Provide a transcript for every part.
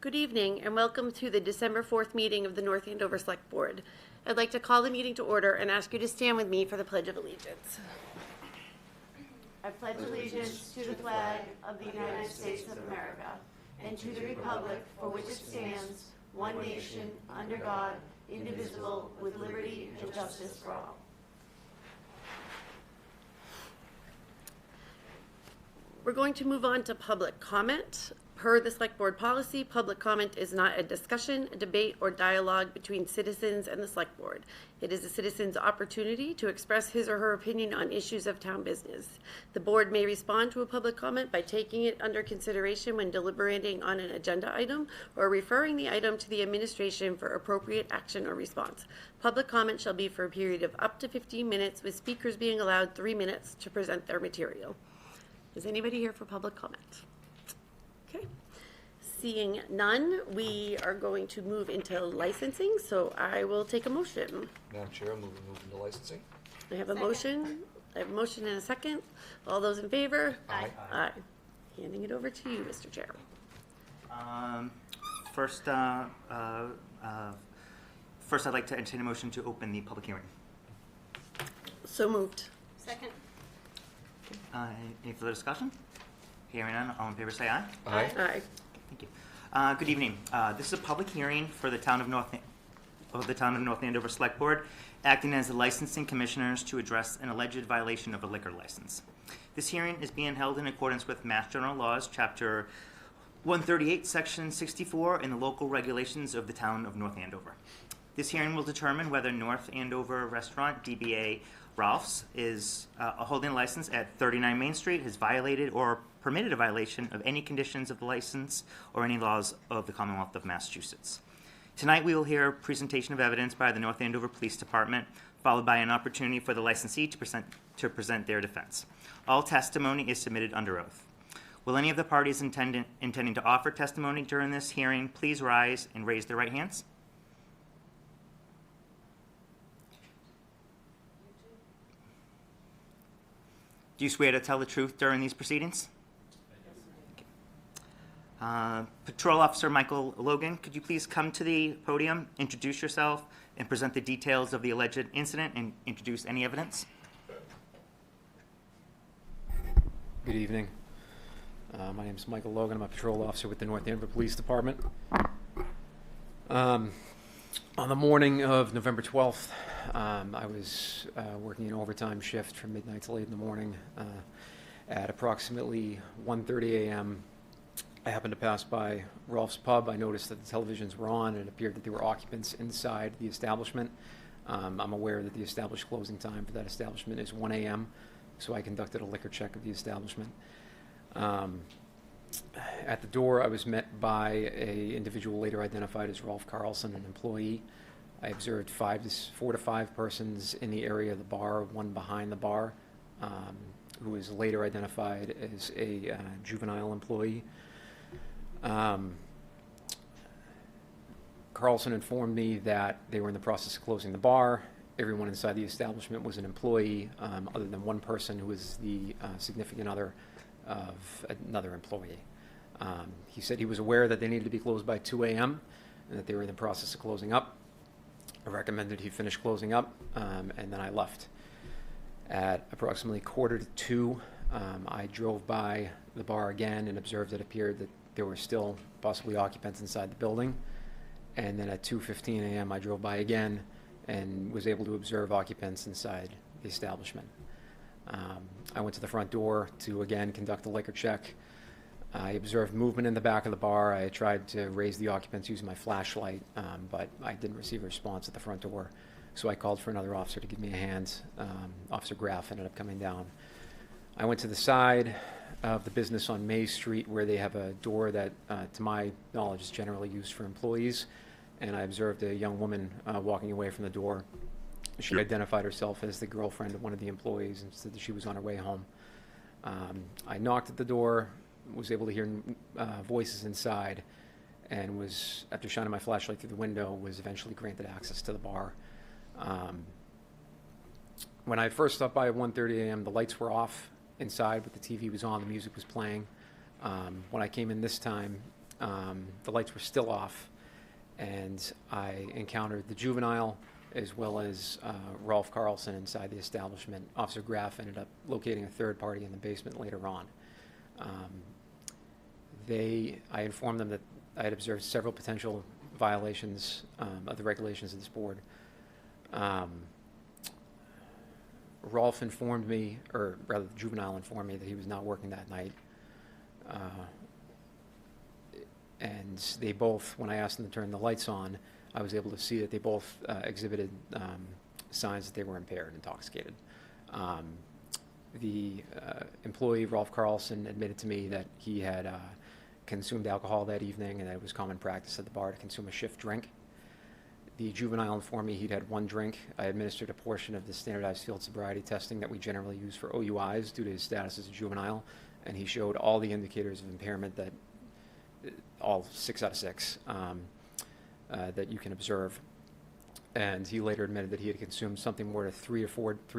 Good evening and welcome to the December 4th meeting of the North Andover Select Board. I'd like to call the meeting to order and ask you to stand with me for the Pledge of Allegiance. I pledge allegiance to the flag of the United States of America and to the republic for which it stands, one nation, under God, indivisible, with liberty and justice for all. We're going to move on to public comment. Per the Select Board policy, public comment is not a discussion, a debate, or dialogue between citizens and the Select Board. It is a citizen's opportunity to express his or her opinion on issues of town business. The board may respond to a public comment by taking it under consideration when deliberating on an agenda item or referring the item to the administration for appropriate action or response. Public comment shall be for a period of up to 15 minutes, with speakers being allowed 3 minutes to present their material. Is anybody here for public comment? Okay. Seeing none, we are going to move into licensing, so I will take a motion. Madam Chair, move into licensing. I have a motion. I have a motion and a second. All those in favor? Aye. Aye. Handing it over to you, Mr. Chair. First, I'd like to entertain a motion to open the public hearing. So moved. Second. Any further discussion? Hearing none, all in favor say aye. Aye. Aye. Thank you. Good evening. This is a public hearing for the town of North Andover Select Board, acting as the licensing commissioners to address an alleged violation of a liquor license. This hearing is being held in accordance with Mass General Laws, Chapter 138, Section 64, and the local regulations of the town of North Andover. This hearing will determine whether North Andover Restaurant, DBA Ralph's, is holding a license at 39 Main Street, has violated or permitted a violation of any conditions of the license or any laws of the Commonwealth of Massachusetts. Tonight we will hear a presentation of evidence by the North Andover Police Department, followed by an opportunity for the licensee to present their defense. All testimony is submitted under oath. Will any of the parties intending to offer testimony during this hearing please rise and raise their right hands? Do you swear to tell the truth during these proceedings? Patrol Officer Michael Logan, could you please come to the podium, introduce yourself, and present the details of the alleged incident and introduce any evidence? Good evening. My name is Michael Logan. I'm a patrol officer with the North Andover Police Department. On the morning of November 12th, I was working an overtime shift from midnight to late in the morning. At approximately 1:30 a.m., I happened to pass by Rolf's Pub. I noticed that the televisions were on, and it appeared that there were occupants inside the establishment. I'm aware that the established closing time for that establishment is 1 a.m., so I conducted a liquor check of the establishment. At the door, I was met by an individual later identified as Rolf Carlson, an employee. I observed 4 to 5 persons in the area of the bar, one behind the bar, who was later identified as a juvenile employee. Carlson informed me that they were in the process of closing the bar. Everyone inside the establishment was an employee, other than one person who was the significant other of another employee. He said he was aware that they needed to be closed by 2 a.m. and that they were in the process of closing up. I recommended he finish closing up, and then I left. At approximately 1:45, I drove by the bar again and observed it appeared that there were still possibly occupants inside the building. And then at 2:15 a.m., I drove by again and was able to observe occupants inside the establishment. I went to the front door to again conduct a liquor check. I observed movement in the back of the bar. I tried to raise the occupants using my flashlight, but I didn't receive a response at the front door. So I called for another officer to give me a hand. Officer Graff ended up coming down. I went to the side of the business on May Street where they have a door that, to my knowledge, is generally used for employees. And I observed a young woman walking away from the door. She identified herself as the girlfriend of one of the employees and said that she was on her way home. I knocked at the door, was able to hear voices inside, and was, after shining my flashlight through the window, was eventually granted access to the bar. When I first stopped by at 1:30 a.m., the lights were off inside, but the TV was on, the music was playing. When I came in this time, the lights were still off, and I encountered the juvenile as well as Rolf Carlson inside the establishment. Officer Graff ended up locating a third party in the basement later on. I informed them that I had observed several potential violations of the regulations of this board. Rolf informed me, or rather the juvenile informed me, that he was not working that night. And they both, when I asked them to turn the lights on, I was able to see that they both exhibited signs that they were impaired, intoxicated. The employee, Rolf Carlson, admitted to me that he had consumed alcohol that evening and that it was common practice at the bar to consume a shift drink. The juvenile informed me he'd had one drink. I administered a portion of the standardized field sobriety testing that we generally use for OUIs due to his status as a juvenile, and he showed all the indicators of impairment that all 6 out of 6 that you can observe. And he later admitted that he had consumed something more to three to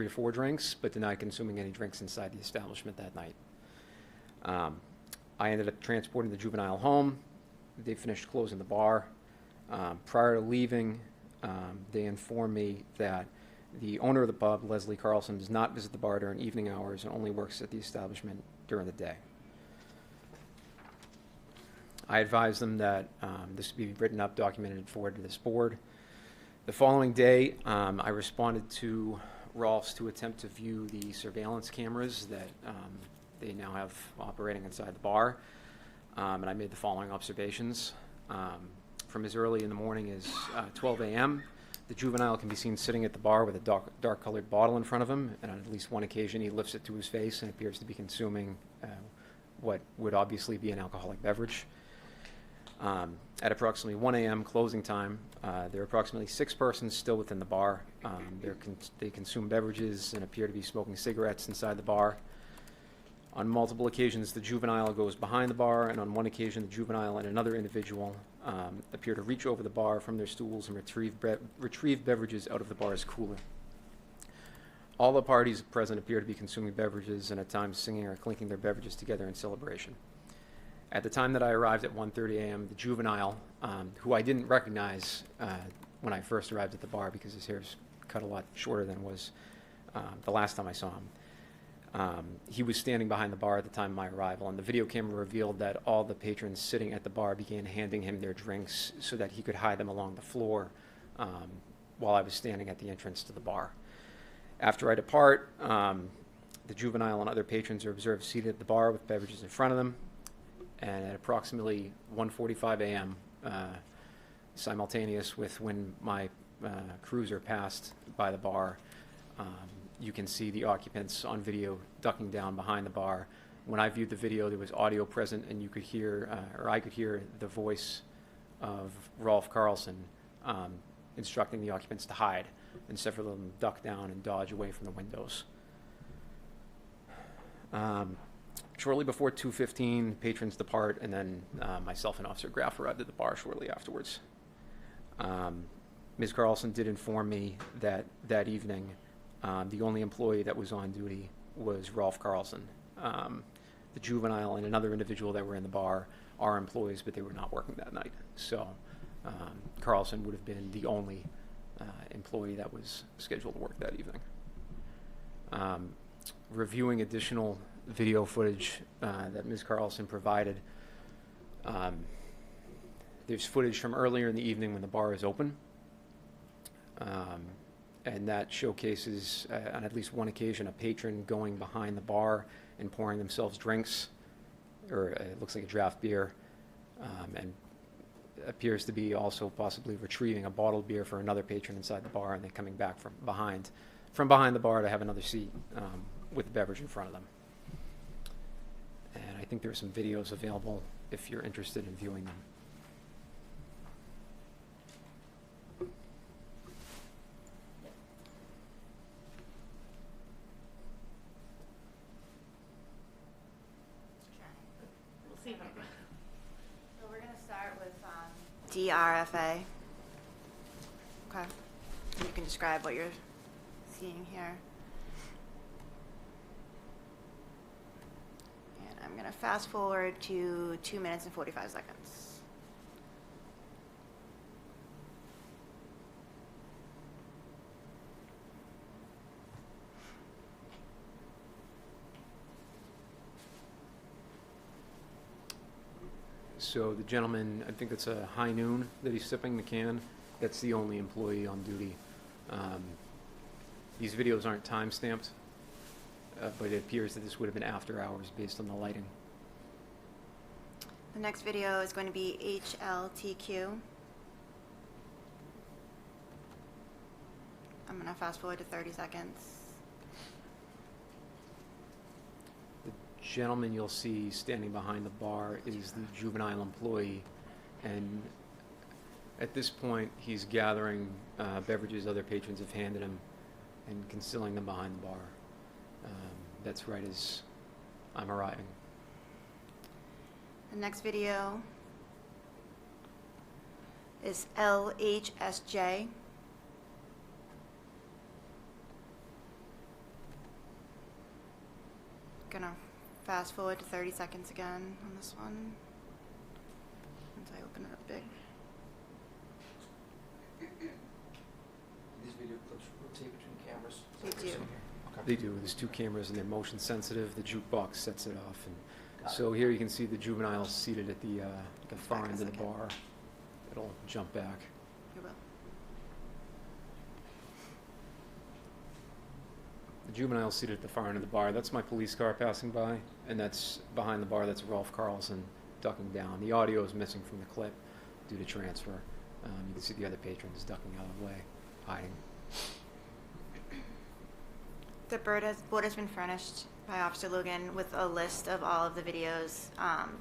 four drinks, but denied consuming any drinks inside the establishment that night. I ended up transporting the juvenile home. They finished closing the bar. Prior to leaving, they informed me that the owner of the pub, Leslie Carlson, does not visit the bar during evening hours and only works at the establishment during the day. I advised them that this would be written up, documented, and forwarded to this board. The following day, I responded to Rolf's to attempt to view the surveillance cameras that they now have operating inside the bar, and I made the following observations. From as early in the morning as 12 a.m., the juvenile can be seen sitting at the bar with a dark-colored bottle in front of him, and on at least one occasion he lifts it to his face and appears to be consuming what would obviously be an alcoholic beverage. At approximately 1 a.m. closing time, there are approximately 6 persons still within the bar. They consume beverages and appear to be smoking cigarettes inside the bar. On multiple occasions, the juvenile goes behind the bar, and on one occasion, the juvenile and another individual appear to reach over the bar from their stools and retrieve beverages out of the bar's cooler. All the parties present appear to be consuming beverages and at times singing or clinking their beverages together in celebration. At the time that I arrived at 1:30 a.m., the juvenile, who I didn't recognize when I first arrived at the bar because his hair's cut a lot shorter than it was the last time I saw him, he was standing behind the bar at the time of my arrival, and the video camera revealed that all the patrons sitting at the bar began handing him their drinks so that he could hide them along the floor while I was standing at the entrance to the bar. After I depart, the juvenile and other patrons are observed seated at the bar with beverages in front of them. And at approximately 1:45 a.m., simultaneous with when my cruiser passed by the bar, you can see the occupants on video ducking down behind the bar. When I viewed the video, there was audio present, and you could hear, or I could hear, the voice of Rolf Carlson instructing the occupants to hide, and several of them duck down and dodge away from the windows. Shortly before 2:15, patrons depart, and then myself and Officer Graff arrived at the bar shortly afterwards. Ms. Carlson did inform me that that evening, the only employee that was on duty was Rolf Carlson. The juvenile and another individual that were in the bar are employees, but they were not working that night. So Carlson would have been the only employee that was scheduled to work that evening. Reviewing additional video footage that Ms. Carlson provided, there's footage from earlier in the evening when the bar is open, and that showcases on at least one occasion a patron going behind the bar and pouring themselves drinks, or it looks like a draft beer, and appears to be also possibly retrieving a bottled beer for another patron inside the bar, and then coming back from behind the bar to have another seat with the beverage in front of them. And I think there are some videos available if you're interested in viewing them. We'll see. So we're going to start with DRFA. Okay. You can describe what you're seeing here. And I'm going to fast forward to 2 minutes and 45 seconds. So the gentleman, I think it's a High Noon that he's sipping the can. That's the only employee on duty. These videos aren't time-stamped, but it appears that this would have been after hours based on the lighting. The next video is going to be HLTQ. I'm going to fast forward to 30 seconds. The gentleman you'll see standing behind the bar is the juvenile employee, and at this point, he's gathering beverages other patrons have handed him and concealing them behind the bar. That's right as I'm arriving. The next video is LHSJ. Gonna fast forward to 30 seconds again on this one. Once I open it up big. These video clips rotate between cameras? They do. Okay. They do. There's two cameras and they're motion sensitive. The jukebox sets it off. And so here you can see the juvenile seated at the far back a end of the second. bar. It'll jump back. You will. The juvenile seated at the far end of the bar. That's my police car passing by, and that's behind the bar. That's Rolf Carlson ducking down. The audio is missing from the clip due to transfer. You can see the other patrons ducking out of the way, hiding. The board has been furnished by Officer Logan with a list of all of the videos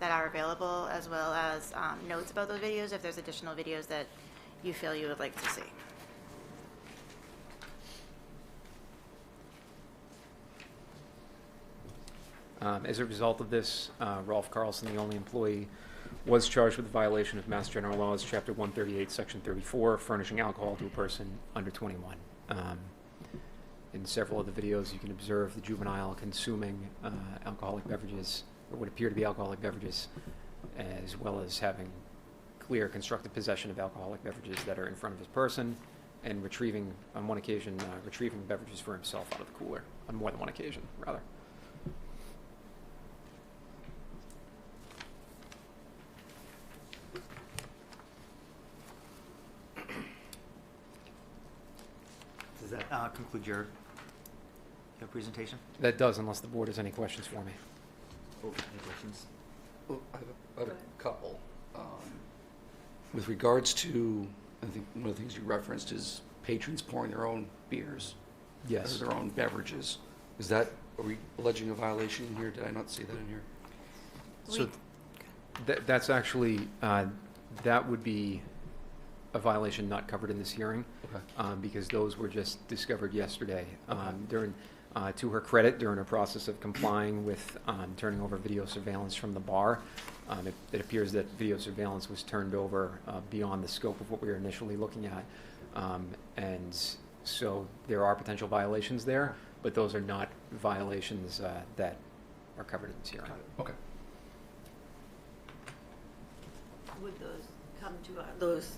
that are available, as well as notes about those videos if there's additional videos that you feel you would like to see. As a result of this, Rolf Carlson, the only employee, was charged with a violation of Mass General Laws, Chapter 138, Section 34, furnishing alcohol to a person under 21. In several of the videos, you can observe the juvenile consuming alcoholic beverages, or what appear to be alcoholic beverages, as well as having clear constructive possession of alcoholic beverages that are in front of his person, and retrieving, on one occasion, retrieving beverages for himself out of the cooler, on more than one occasion, rather. Does that conclude your presentation? That does, unless the board has any questions for me. Any questions? Well, I have a couple. With regards to, I think one of the things you referenced is patrons pouring their own beers. Yes. Or their own beverages. Is that, are we alleging a violation in here? Did I not see that in here? So that's actually, that would be a violation not covered in this hearing, Okay. because those were just discovered yesterday. During, to her credit, during her process of complying with turning over video surveillance from the bar, it appears that video surveillance was turned over beyond the scope of what we were initially looking at. And so there are potential violations there, but those are not violations that are covered in this hearing. Got it. Okay. Would those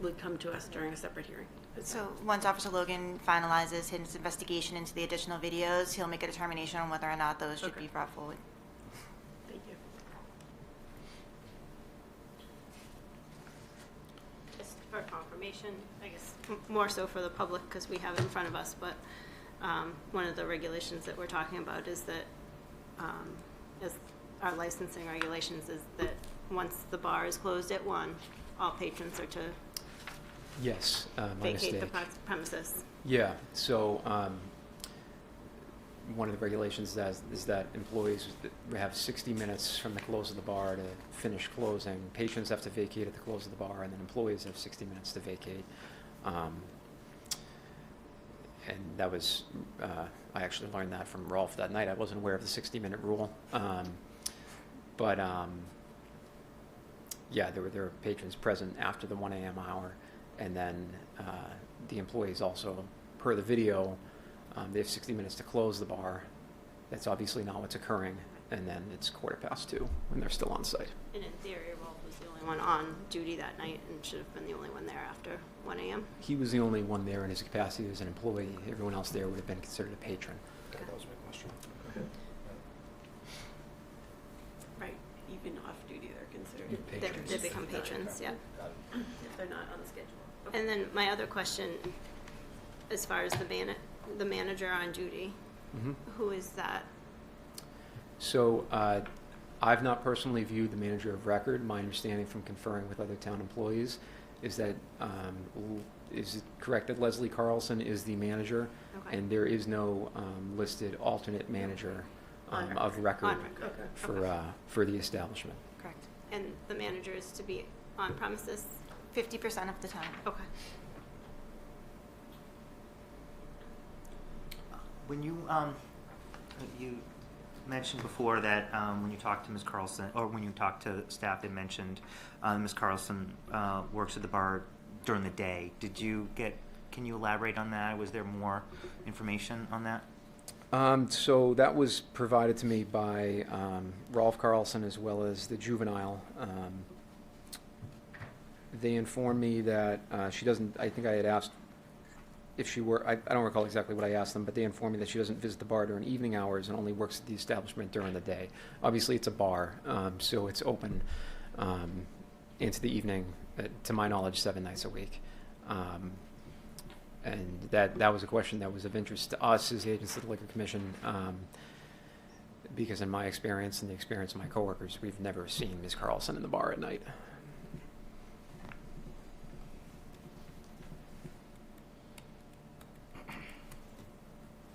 would come to us during a separate hearing? So once Officer Logan finalizes his investigation into the additional videos, he'll make a determination on whether or not those should Okay. be brought forward. Thank you. Just for confirmation, I guess more so for the public because we have it in front of us, but one of the regulations that we're talking about is that, as our licensing regulations, is that once the bar is closed at 1, all patrons are to Yes, my vacate the mistake. premises. Yeah, so one of the regulations is that employees have 60 minutes from the close of the bar to finish closing. Patrons have to vacate at the close of the bar, and then employees have 60 minutes to vacate. And that was, I actually learned that from Rolf that night. I wasn't aware of the 60-minute rule. But yeah, there were patrons present after the 1 a.m. hour. And then the employees also, per the video, they have 60 minutes to close the bar. That's obviously not what's occurring. And then it's 2:15 when they're still on site. And in theory, Rolf was the only one on duty that night and should have been the only one there after 1 a.m. He was the only one there in his capacity as an employee. Everyone else there would have been considered a patron. That was my question. Right, even off duty, they're considered. Patrons. They become patrons, yeah. If they're not on the schedule. And then my other question, as far as the manager on duty, who is that? So I've not personally viewed the manager of record. My understanding from conferring with other town employees is that, is it correct that Leslie Carlson is the manager? Okay. And there is no listed alternate manager On of record On record. Okay. for the establishment. Correct. And the manager is to be on premises? 50% of the time. Okay. When you mentioned before that when you talked to Ms. Carlson, or when you talked to staff, they mentioned Ms. Carlson works at the bar during the day. Can you elaborate on that? Was there more information on that? So that was provided to me by Rolf Carlson as well as the juvenile. They informed me that she doesn't, I think I had asked if she were, I don't recall exactly what I asked them, but they informed me that she doesn't visit the bar during evening hours and only works at the establishment during the day. Obviously, it's a bar, so it's open into the evening, to my knowledge, 7 nights a week. And that was a question that was of interest to us as agents of the Liquor Commission, because in my experience and the experience of my coworkers, we've never seen Ms. Carlson in the bar at night.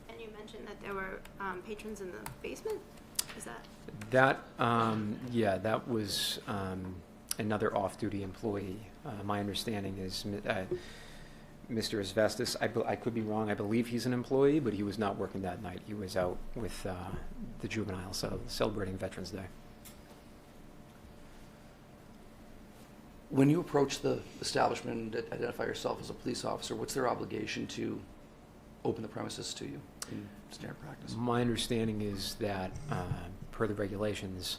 And you mentioned that there were patrons in the basement? Is that? That was another off-duty employee. My understanding is Mr. Asbestos, I could be wrong, I believe he's an employee, but he was not working that night. He was out with the juveniles, celebrating Veterans Day. When you approach the establishment and identify yourself as a police officer, what's their obligation to open the premises to you in standard practice? My understanding is that, per the regulations,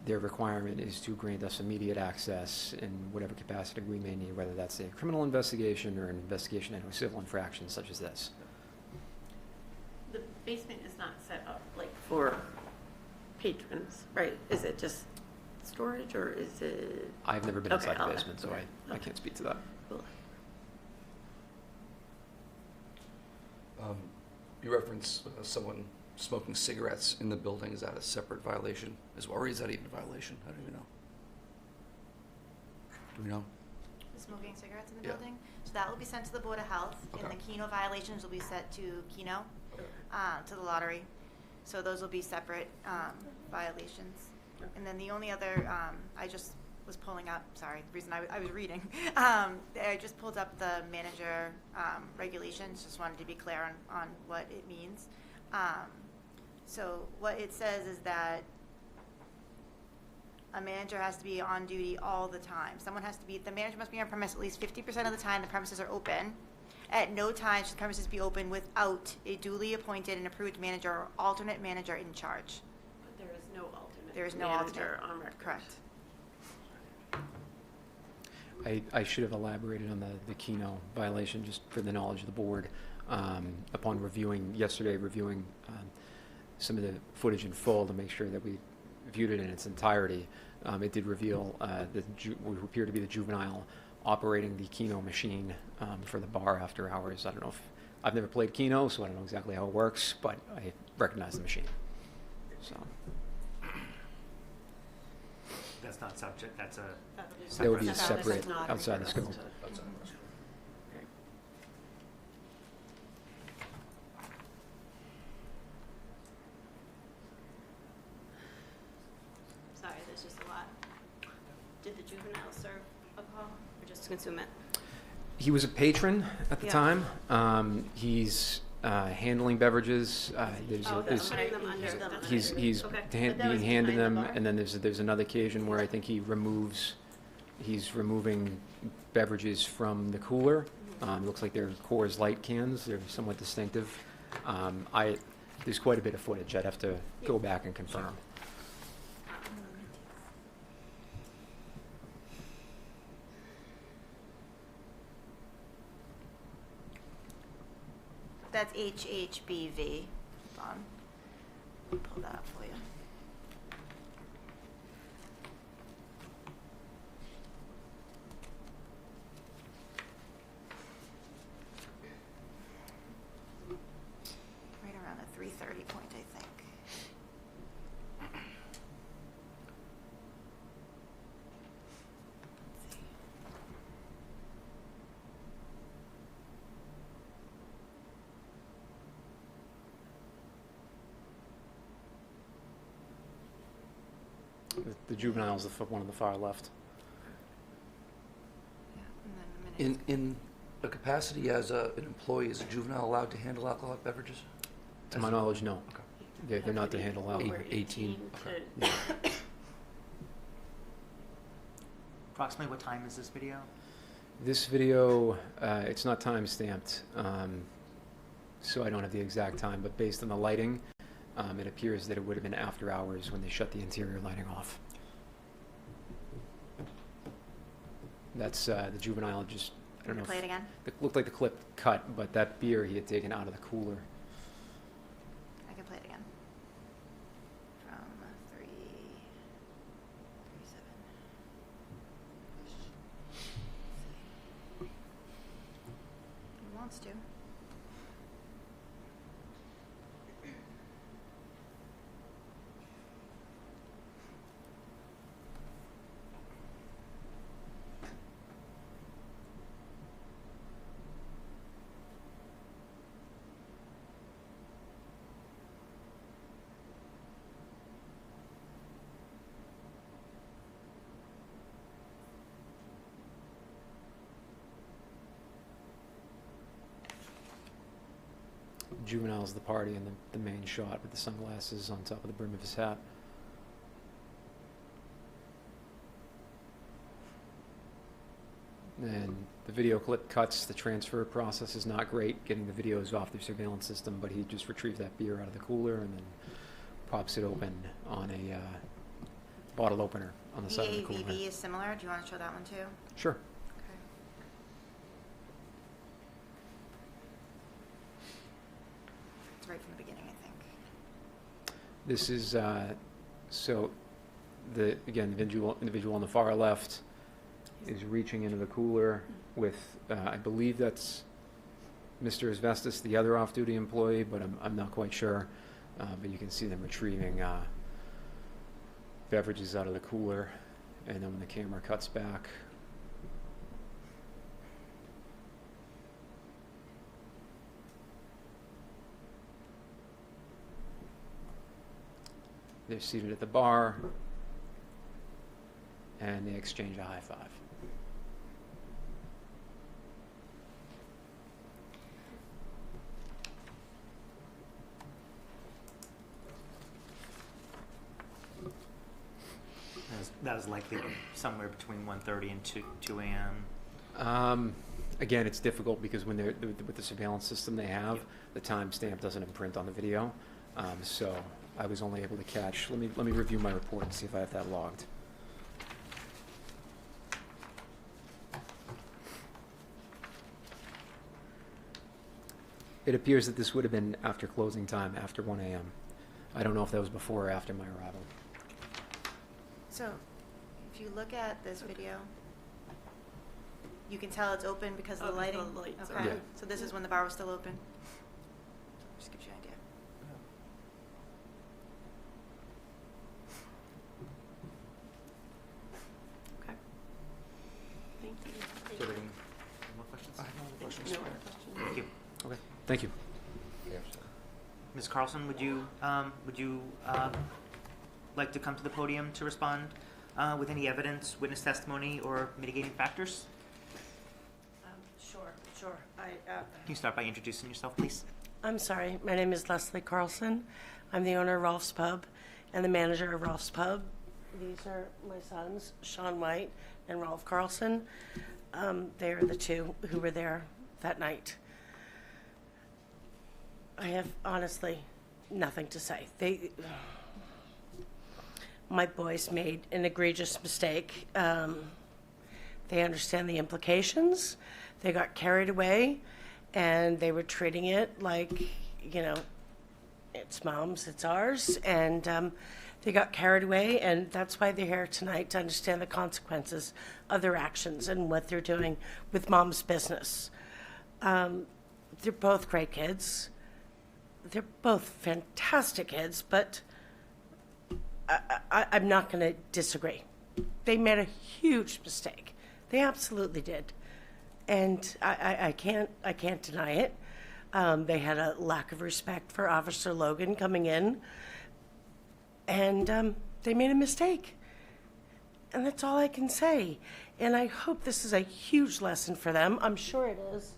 their requirement is to grant us immediate access in whatever capacity we may need, whether that's a criminal investigation or an investigation into a civil infraction such as this. The basement is not set up like for patrons, right? Is it just storage or is it? I've never been Okay, inside the I'll- basement, so okay, I can't speak to that. Cool. You reference someone smoking cigarettes in the building. Is that a separate violation as well, or is that even a violation? I don't even know. Do we know? Smoking cigarettes in the Yeah. building. So that will be sent to the Board of Health, and Okay. the Keno violations will be set to Keno, Okay. to the lottery. So those will be separate violations. Okay. And then the only other, I just was pulling up, sorry, the reason I was reading. I just pulled up the manager regulations, just wanted to be clear on what it means. So what it says is that a manager has to be on duty all the time. The manager must be on premise at least 50% of the time the premises are open. At no time should the premises be open without a duly appointed and approved manager or alternate manager in charge. But there is no alternate. There is no manager alternate. on record. Correct. I should have elaborated on the Keno violation, just for the knowledge of the board. Upon reviewing some of the footage in full to make sure that we viewed it in its entirety, it did reveal what appeared to be the juvenile operating the Keno machine for the bar after hours. I don't know if I've never played Keno, so I don't know exactly how it works, but I recognize the machine. So That's not subject, that's a that would be a Separate. separate, Not outside the scope. regards to- Outside the restaurant. Okay. Sorry, there's just a lot. Did the juvenile serve alcohol or just consume it? He was a patron at the Yeah. time. He's handling beverages. There's Oh, there's- putting them under them. he's Okay. But that was being handed behind the them, bar? and then there's another occasion where I think he's removing beverages from the cooler. Looks like they're Coors Light cans. They're somewhat distinctive. There's quite a bit of footage. I'd have to go back and confirm. That's HHBV. Hold on. Pull that up for you. The juvenile's the one on the far left. Yeah, and then a minute. In a capacity as an employee, is a juvenile allowed to handle alcoholic beverages? To my knowledge, no. Okay. They're not to handle alcohol. Over 18. to- Approximately what time is this video? This video, it's not time stamped, so I don't have the exact time, but based on the lighting, it appears that it would have been after hours when they shut the interior lighting off. That's the juvenile just, I don't know. Play it again? It looked like the clip cut, but that beer he had taken out of the cooler. I can play it again. From 3:37. He wants to. Juvenile's the party in the main shot with the sunglasses on top of the brim of his hat. And the video clip cuts. The transfer process is not great, getting the videos off the surveillance system, but he just retrieved that beer out of the cooler and then pops it open on a bottle opener on the The side of the cooler. AVV is similar. Do you want to show that one too? Sure. Okay. It's right from the beginning, I think. This is, so, again, the individual on the far left is reaching into the cooler with, I believe that's Mr. Asbestos, the other off-duty employee, but I'm not quite sure. But you can see them retrieving beverages out of the cooler, and then when the camera cuts back, they're seated at the bar, and they exchange a high five. That was likely somewhere between 1:30 and 2 a.m. Again, it's difficult because when they're with the surveillance system they have, Yep. the timestamp doesn't imprint on the video. So I was only able to catch. Let me review my report and see if I have that logged. It appears that this would have been after closing time, after 1 a.m. I don't know if that was before or after my arrival. So, if you look at this video, you can tell it's open because of the 'cause lighting. the lights are Okay. on. So this is when the bar was still open. Just gives you an idea. Okay. Thank you. Do you have any more questions? I have no other questions. No other questions? Thank you. Okay. Thank you. Ms. Carlson, would you like to come to the podium to respond with any evidence, witness testimony, or mitigating factors? Sure. Can you start by introducing yourself, please? I'm sorry. My name is Leslie Carlson. I'm the owner of Rolf's Pub and the manager of Rolf's Pub. These are my sons, Sean White and Rolf Carlson. They are the two who were there that night. I have honestly nothing to say. My boys made an egregious mistake. They understand the implications. They got carried away, and they were treating it like, it's mom's, it's ours, and they got carried away, and that's why they're here tonight, to understand the consequences of their actions and what they're doing with mom's business. They're both great kids. They're both fantastic kids, but I'm not going to disagree. They made a huge mistake. They absolutely did. And I can't deny it. They had a lack of respect for Officer Logan coming in, and they made a mistake. And that's all I can say. And I hope this is a huge lesson for them. I'm sure it is,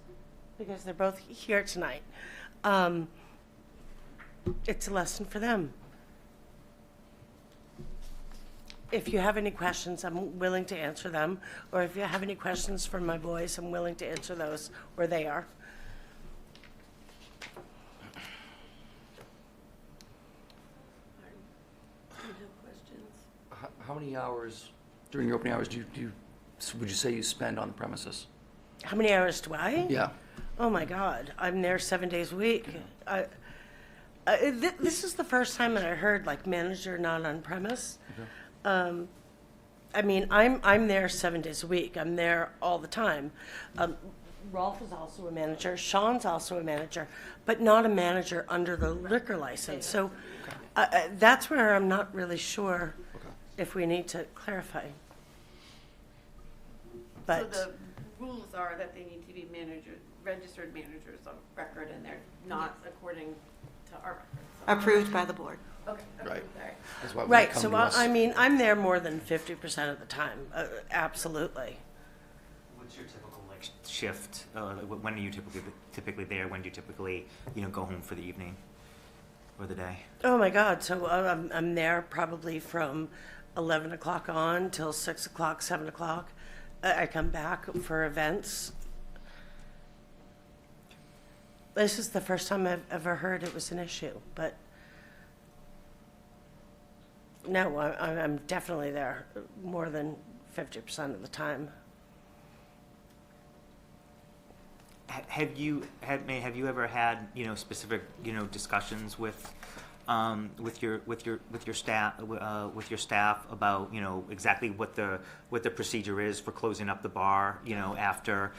because they're both here tonight. It's a lesson for them. If you have any questions, I'm willing to answer them. Or if you have any questions for my boys, I'm willing to answer those where they are. How many hours during your opening hours would you say you spend on the premises? How many hours do I? Yeah. Oh my God, I'm there 7 days a week. This is the first time that I heard like manager not on premise. Okay. I mean, I'm there 7 days a week. I'm there all the time. Rolf is also a manager. Sean's also a manager, but not a manager under the liquor license. So that's where I'm not really sure if we need to clarify. But So the rules are that they need to be registered managers of record, and they're not according to our records. Approved by the board. Okay. Right. Sorry. That's why when they right, come so to us- I mean, I'm there more than 50% of the time. Absolutely. What's your typical like shift? When are you typically there? When do you typically go home for the evening or the day? Oh my God! So I'm there probably from 11 o'clock on till 6 o'clock, 7 o'clock. I come back for events. This is the first time I've ever heard it was an issue, but no, I'm definitely there more than 50% of the time. Have you ever had specific discussions with your staff about exactly what the procedure is for closing up the bar after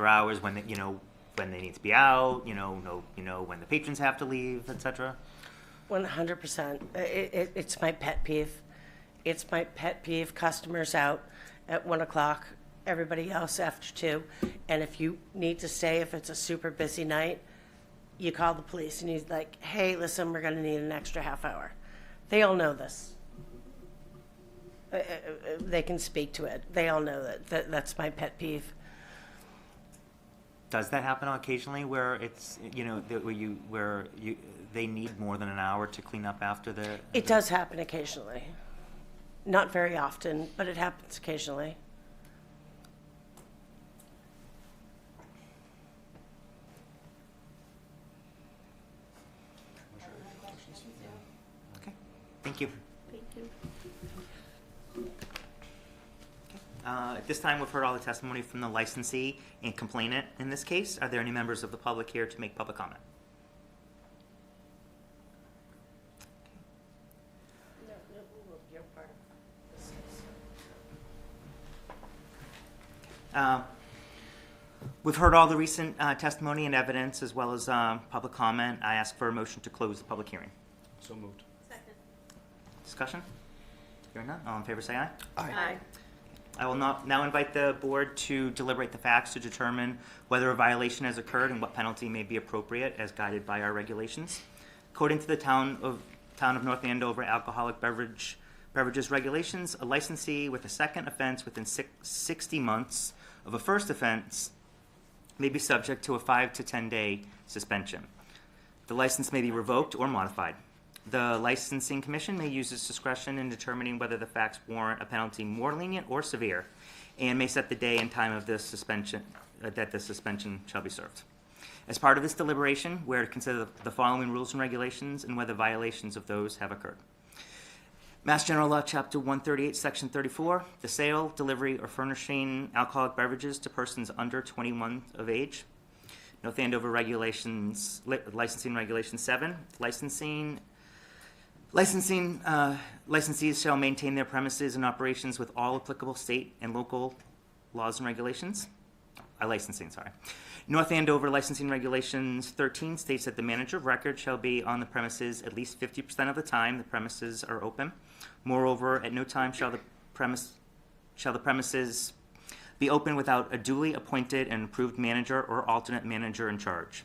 hours when when they need to be out when the patrons have to leave, etc. 100%. It's my pet peeve. It's my pet peeve. Customers out at 1 o'clock, everybody else after 2. And if you need to stay, if it's a super busy night, you call the police and he's like, hey, listen, we're going to need an extra half hour. They all know this. They can speak to it. They all know that's my pet peeve. Does that happen occasionally where it's where they need more than an hour to clean up after the? It does happen occasionally. Not very often, but it happens occasionally. Okay, thank you. Thank you. At this time, we've heard all the testimony from the licensee and complainant in this case. Are there any members of the public here to make public comment? We've heard all the recent testimony and evidence as well as public comment. I ask for a motion to close the public hearing. So moved. Second. Discussion? Hearing none, all in favor say aye. Aye. I will now invite the board to deliberate the facts to determine whether a violation has occurred and what penalty may be appropriate as guided by our regulations. According to the Town of North Andover alcoholic beverages regulations, a licensee with a second offense within 60 months of a first offense may be subject to a 5 to 10 day suspension. The license may be revoked or modified. The licensing commission may use its discretion in determining whether the facts warrant a penalty more lenient or severe, and may set the day and time of this suspension that the suspension shall be served. As part of this deliberation, we are to consider the following rules and regulations and whether violations of those have occurred. Mass General Law, Chapter 138, Section 34, the sale, delivery, or furnishing alcoholic beverages to persons under 21 of age. North Andover Regulations, Licensing Regulation 7, licensees shall maintain their premises and operations with all applicable state and local laws and regulations. North Andover Licensing Regulations 13 states that the manager of record shall be on the premises at least 50% of the time the premises are open. Moreover, at no time shall the premises be open without a duly appointed and approved manager or alternate manager in charge.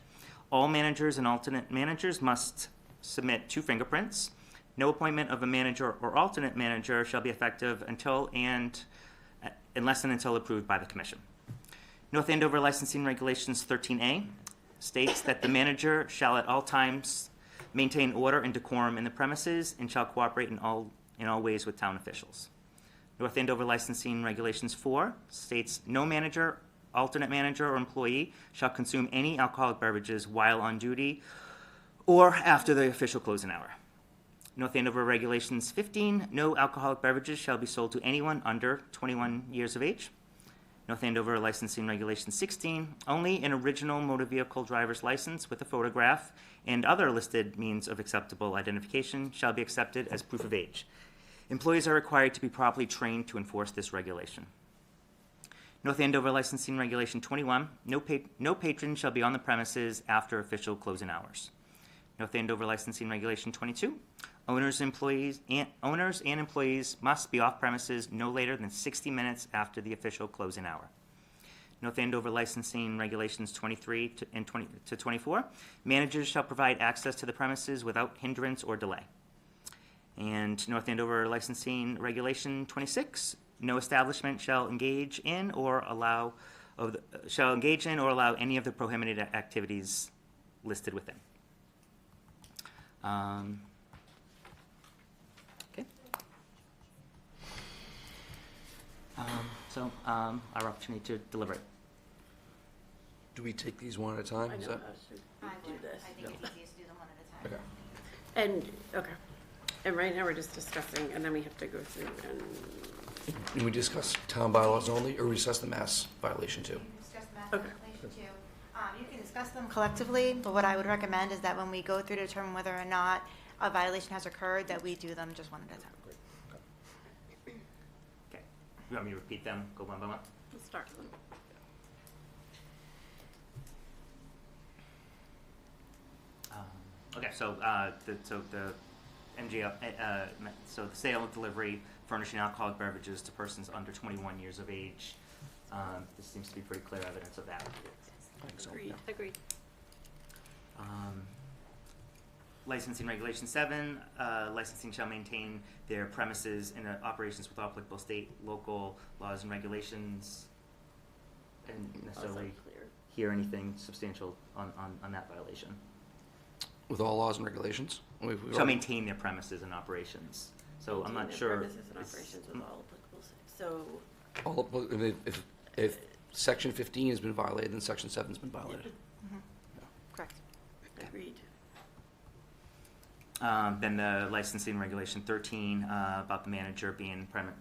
All managers and alternate managers must submit 2 fingerprints. No appointment of a manager or alternate manager shall be effective unless and until approved by the commission. North Andover Licensing Regulations 13A states that the manager shall at all times maintain order and decorum in the premises and shall cooperate in all ways with town officials. North Andover Licensing Regulations 4 states no manager, alternate manager, or employee shall consume any alcoholic beverages while on duty or after the official closing hour. North Andover Regulations 15, no alcoholic beverages shall be sold to anyone under 21 years of age. North Andover Licensing Regulation 16, only an original motor vehicle driver's license with a photograph and other listed means of acceptable identification shall be accepted as proof of age. Employees are required to be properly trained to enforce this regulation. North Andover Licensing Regulation 21, no patron shall be on the premises after official closing hours. North Andover Licensing Regulation 22, owners and employees must be off premises no later than 60 minutes after the official closing hour. North Andover Licensing Regulations 23 to 24, managers shall provide access to the premises without hindrance or delay. And North Andover Licensing Regulation 26, no establishment shall engage in or allow any of the prohibited activities listed within. Okay. Our opportunity to deliberate. Do we take these one at a time? I Is know that- how to do this. I think it's easiest to do them one at a time. Okay. And right now we're just discussing, and then we have to go through and, And we discuss town bylaws only, or we discuss the mass violation too? You can discuss mass Okay. legislation too. You can discuss them collectively, but what I would recommend is that when we go through to determine whether or not a violation has occurred, that we do them just one at a time. Okay. You want me to repeat them? Go one by one? let's start with them. Okay, so the MGL, so the sale and delivery, furnishing alcoholic beverages to persons under 21 years of age. This seems to be pretty clear evidence of that. I think so. Agreed. Agreed. Licensing Regulation 7, licensing shall maintain their premises and operations with applicable state, local laws and regulations. And necessarily clear. hear anything substantial on that violation. With all laws and regulations? We've Shall already- maintain their premises and operations. So I'm Maintain not their sure. Premises and it's- operations with all applicable, so, if section 15 has been violated, then section 7's been violated. Correct. agreed. Then the licensing regulation 13, about the manager being present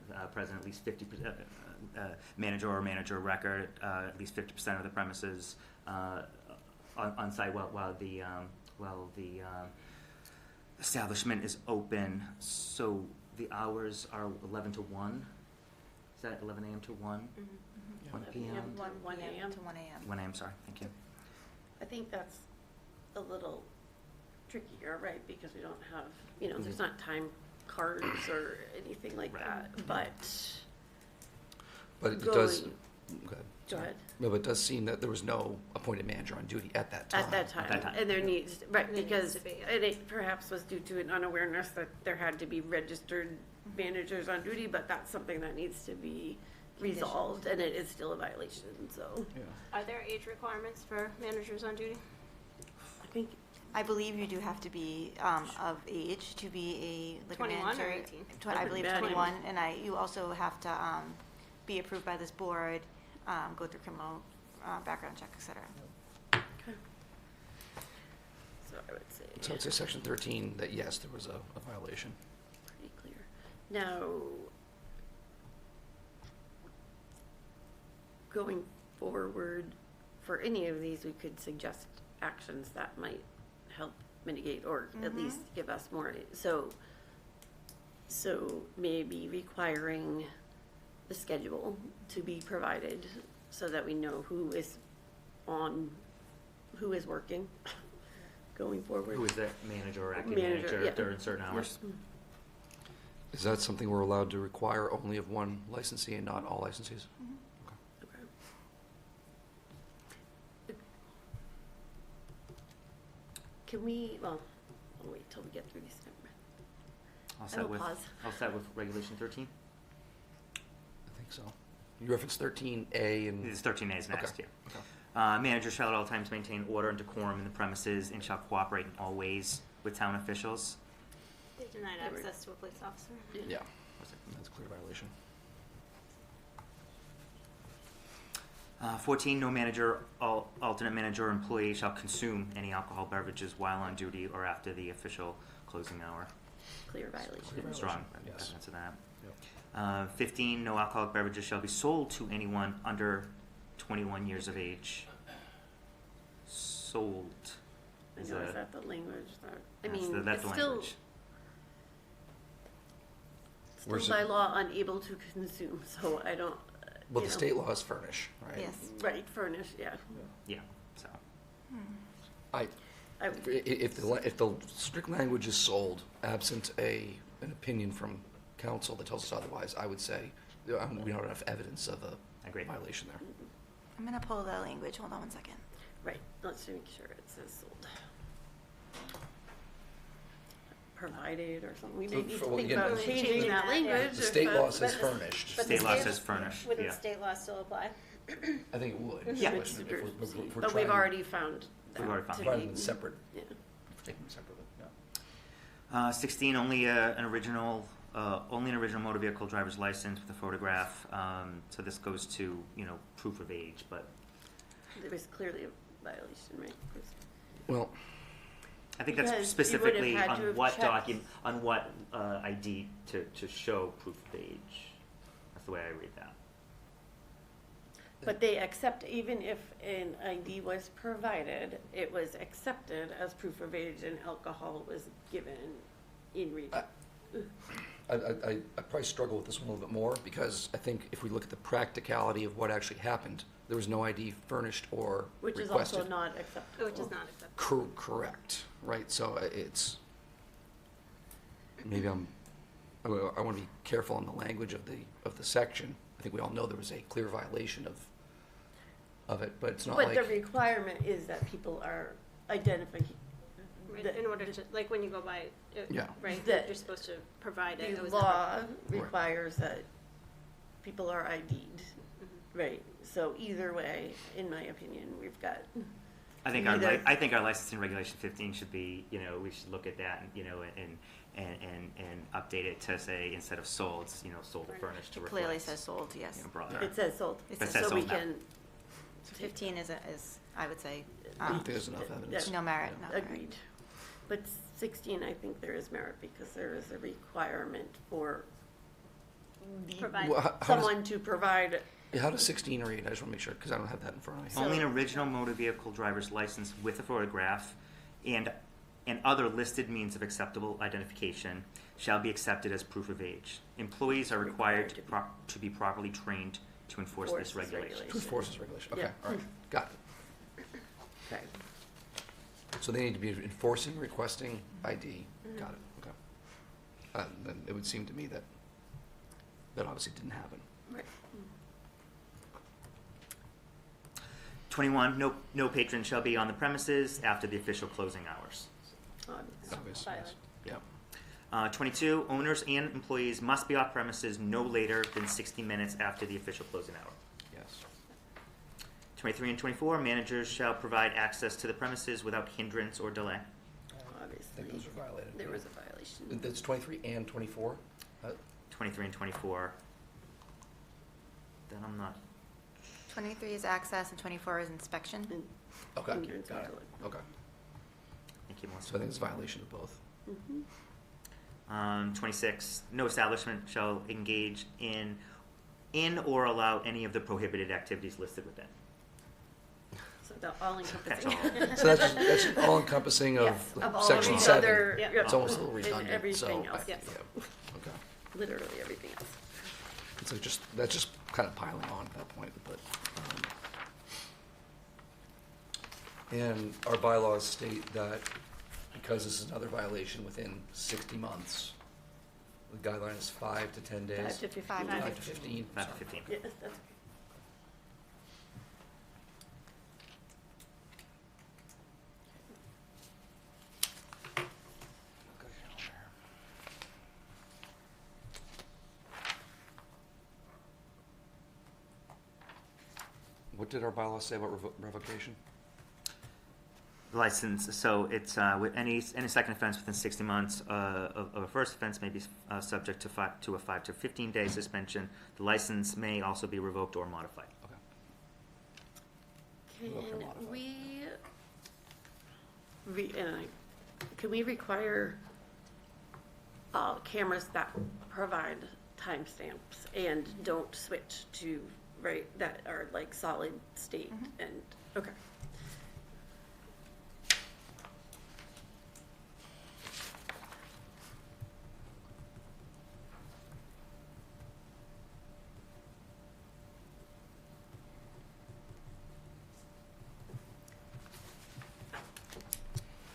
at least 50%, manager or manager of record, at least 50% of the premises on site while the establishment is open. So the hours are 11 to 1. Is that 11 a.m. to 1? 1 p.m. 1 a.m. to 1 a.m. 1 a.m. Sorry, thank you. I think that's a little trickier, right, because we don't have, there's not time cards or anything like Right. that, but, But it does, Going- go ahead. go ahead. No, but it does seem that there was no appointed manager on duty at that time. At that time, that time. and there needs, right, There needs because to be. it perhaps was due to an unawareness that there had to be registered managers on duty, but that's something that needs to be resolved, and it is still a violation, so. Yeah. Are there age requirements for managers on duty? I think, I believe you do have to be of age to be a liquor 21 or manager. 18? I believe Bad. 21, and you also have to be approved by this board, go through criminal background check, et cetera. okay. So I would say. So it's a section 13 that, yes, there was a violation. Pretty clear. Now, going forward, for any of these, we could suggest actions that might help mitigate or at least give us more, so maybe requiring the schedule to be provided so that we know who is working going forward. Who is that manager or acting Manager, manager yeah. during certain hours? Is that something we're allowed to require only of one licensee and not all licensees? Okay. Can we, well, I'll wait till we get through these. All I set will with, pause. all set with regulation 13? I think so. You referenced 13A and. This is 13A is next, Okay. yeah. Manager shall at all times maintain order and decorum in the premises and shall cooperate in all ways with town officials. They denied access to a police officer. Yeah, that's a clear violation. 14, no manager, alternate manager, or employee shall consume any alcohol beverages while on duty or after the official closing hour. Clear violation. Strong Yes. evidence of that. Yep. 15, no alcoholic beverages shall be sold to anyone under 21 years of age. Sold. I Is know, is that- that the language that, I That's mean, that's it's the still, language. still Where's by it- law unable to consume, so I don't, Well, you the know. state laws furnish, right? Yes. Right, furnish, yeah. Yeah, so. If the strict language is sold, absent an opinion from council that tells us otherwise, I would say we don't have enough evidence of a Agree. violation there. I'm gonna pull the language. Hold on one second. Right, let's make sure it says sold. Provided or something, we may So, need to well, think again, about the- changing that language. The if state law that's- says but the- furnished. but State the law state- says furnished, Wouldn't yeah. state law still apply? I think it would. Yeah. Which If we're- if we're But we've trying- already found that We've already found to it. Rather be- than separate, Yeah. taking them separately, yeah. 16, only an original motor vehicle driver's license with a photograph. So this goes to, proof of age, but There was clearly a violation, right? Well, I think Because that's you would specifically have had to on have what checked. document, on what ID to show proof of age. That's the way I read that. But they accept, even if an ID was provided, it was accepted as proof of age and alcohol was given in region. I probably struggle with this one a little bit more because I think if we look at the practicality of what actually happened, there was no ID furnished or Which is requested. also not acceptable. Which is not acceptable. Correct, right, so it's, maybe I want to be careful on the language of the section. I think we all know there was a clear violation of it, but it's not But like. the requirement is that people are identifying. Right, in order to, like when you go by, Yeah. right, That you're supposed to provide it. It The was law never- requires that people are ID'd, Mm-hmm. right? So either way, in my opinion, we've got, I think Either- I think our licensing regulation 15 should be, we should look at that and update it to say instead of sold, sold or furnished to It reflect. clearly says sold. Yes. Broader. it says sold. It says So we sold now. can, 15 is I would say I don't think there's enough evidence. no merit. Yeah. No merit. agreed. But 16, I think there is merit because there is a requirement for Provide. Well, how does- someone to provide. How does 16 read? I just want to make sure, because I don't have that in front of me. So- Only an original motor vehicle driver's license with a photograph and other listed means of acceptable identification shall be accepted as proof of age. Employees are required to be properly trained to enforce this regulation. To enforce this regulation, okay, Yeah. all right, got it. Okay. So they need to be enforcing, requesting ID, got it, okay. Then it would seem to me that obviously didn't happen. Right. 21, no patron shall be on the premises after the official closing hours. Obviously. Obvious, Violent. yes. Yeah. 22, owners and employees must be off premises no later than 60 minutes after the official closing hour. Yes. 23 and 24, managers shall provide access to the premises without hindrance or delay. I think Obviously, those are violated. there was a violation. That's 23 and 24? 23 and 24. Then I'm not, 23 is access and 24 is inspection. And Okay, hindrance got or it, delay. okay. thank you, Melissa. So I think it's a violation of both. 26, no establishment shall engage in or allow any of the prohibited activities listed within. So the all That's encompassing. all. So that's all encompassing Yes, of of all section these 7. other- Yeah. yeah. It's almost a little And redundant, so. everything else, I- yes. yeah, okay. Literally everything else. So that's just kind of piling on at that point, but, and our bylaws state that because this is another violation within 60 months, the guideline is 5 to 10 days. 5 to 15. 5 to 15. 5 to sorry. 15. Yeah, that's okay. did our bylaws say about revocation? License, so it's with any second offense within 60 months of a first offense may be subject to a 5 to 15 day suspension. The license may also be revoked or modified. Okay. Can Revoked or modified. can we require cameras that provide timestamps and don't switch to, right, that are like solid state and, okay.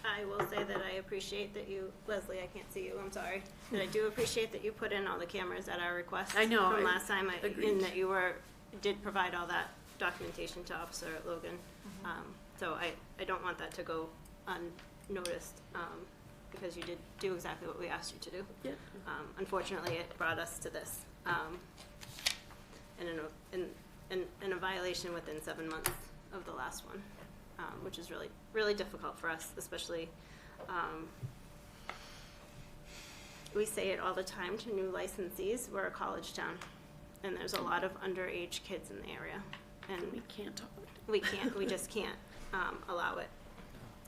I will say that I appreciate that you, Leslie, I can't see you, I'm sorry, that I do appreciate that you put in all the cameras at our request. I know, From I last time, agreed. and that you did provide all that documentation to Officer Logan. So I don't want that to go unnoticed, because you did do exactly what we asked you to do. Yeah. Unfortunately, it brought us to this, and in a violation within 7 months of the last one, which is really, really difficult for us, especially, we say it all the time to new licensees, we're a college town, and there's a lot of underage kids in the area, and We can't talk. we just can't, allow it.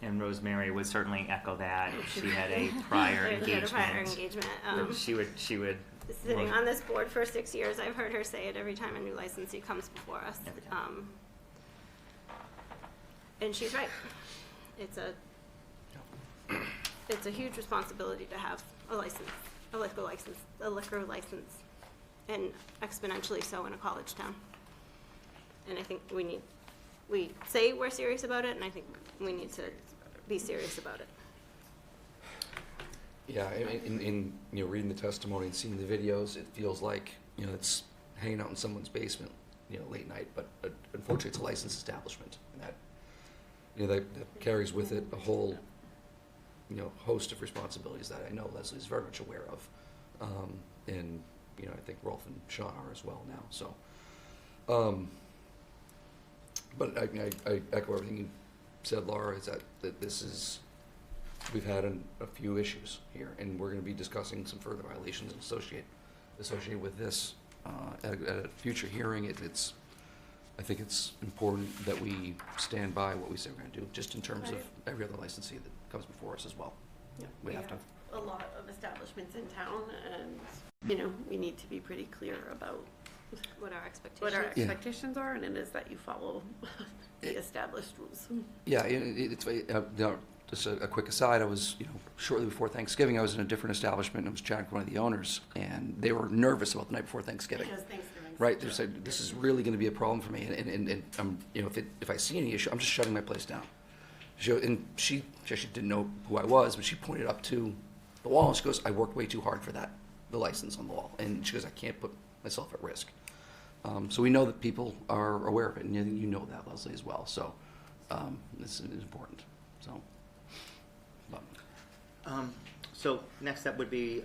And Rosemary would certainly echo that. If she had a prior If we had a prior engagement, engagement, she would. sitting on this board for 6 years, I've heard her say it every time a new licensee comes before us. Every time. And she's right. It's a huge responsibility to have a license, a liquor license, and exponentially so in a college town. And I think we say we're serious about it, and I think we need to be serious about it. Yeah, in reading the testimony and seeing the videos, it feels like, it's hanging out in someone's basement, late night, but unfortunately it's a licensed establishment, and that, that carries with it a whole, host of responsibilities that I know Leslie's very much aware of. And, I think Rolf and Sean are as well now, so. But I echo everything you said, Laura, is that this is, we've had a few issues here, and we're gonna be discussing some further violations associated with this, at a future hearing. I think it's important that we stand by what we say we're gonna do, just in terms of Right. every other licensee that comes before us as well. We have to. A lot of establishments in town, and, we need to be pretty clear about What our expectations. what our Yeah. expectations are, and it is that you follow the established rules. Yeah, it's, just a quick aside, I was, shortly before Thanksgiving, I was in a different establishment, and I was chatting with one of the owners, and they were nervous about the night before Thanksgiving. Because Thanksgiving's Right, such they a- said, this is really gonna be a problem for me, and I'm, if I see any issue, I'm just shutting my place down. She actually didn't know who I was, but she pointed up to the wall, and she goes, I worked way too hard for that, the license on the wall, and she goes, I can't put myself at risk. So we know that people are aware of it, and you know that, Leslie, as well, so, this is important, so. But, So next step would be,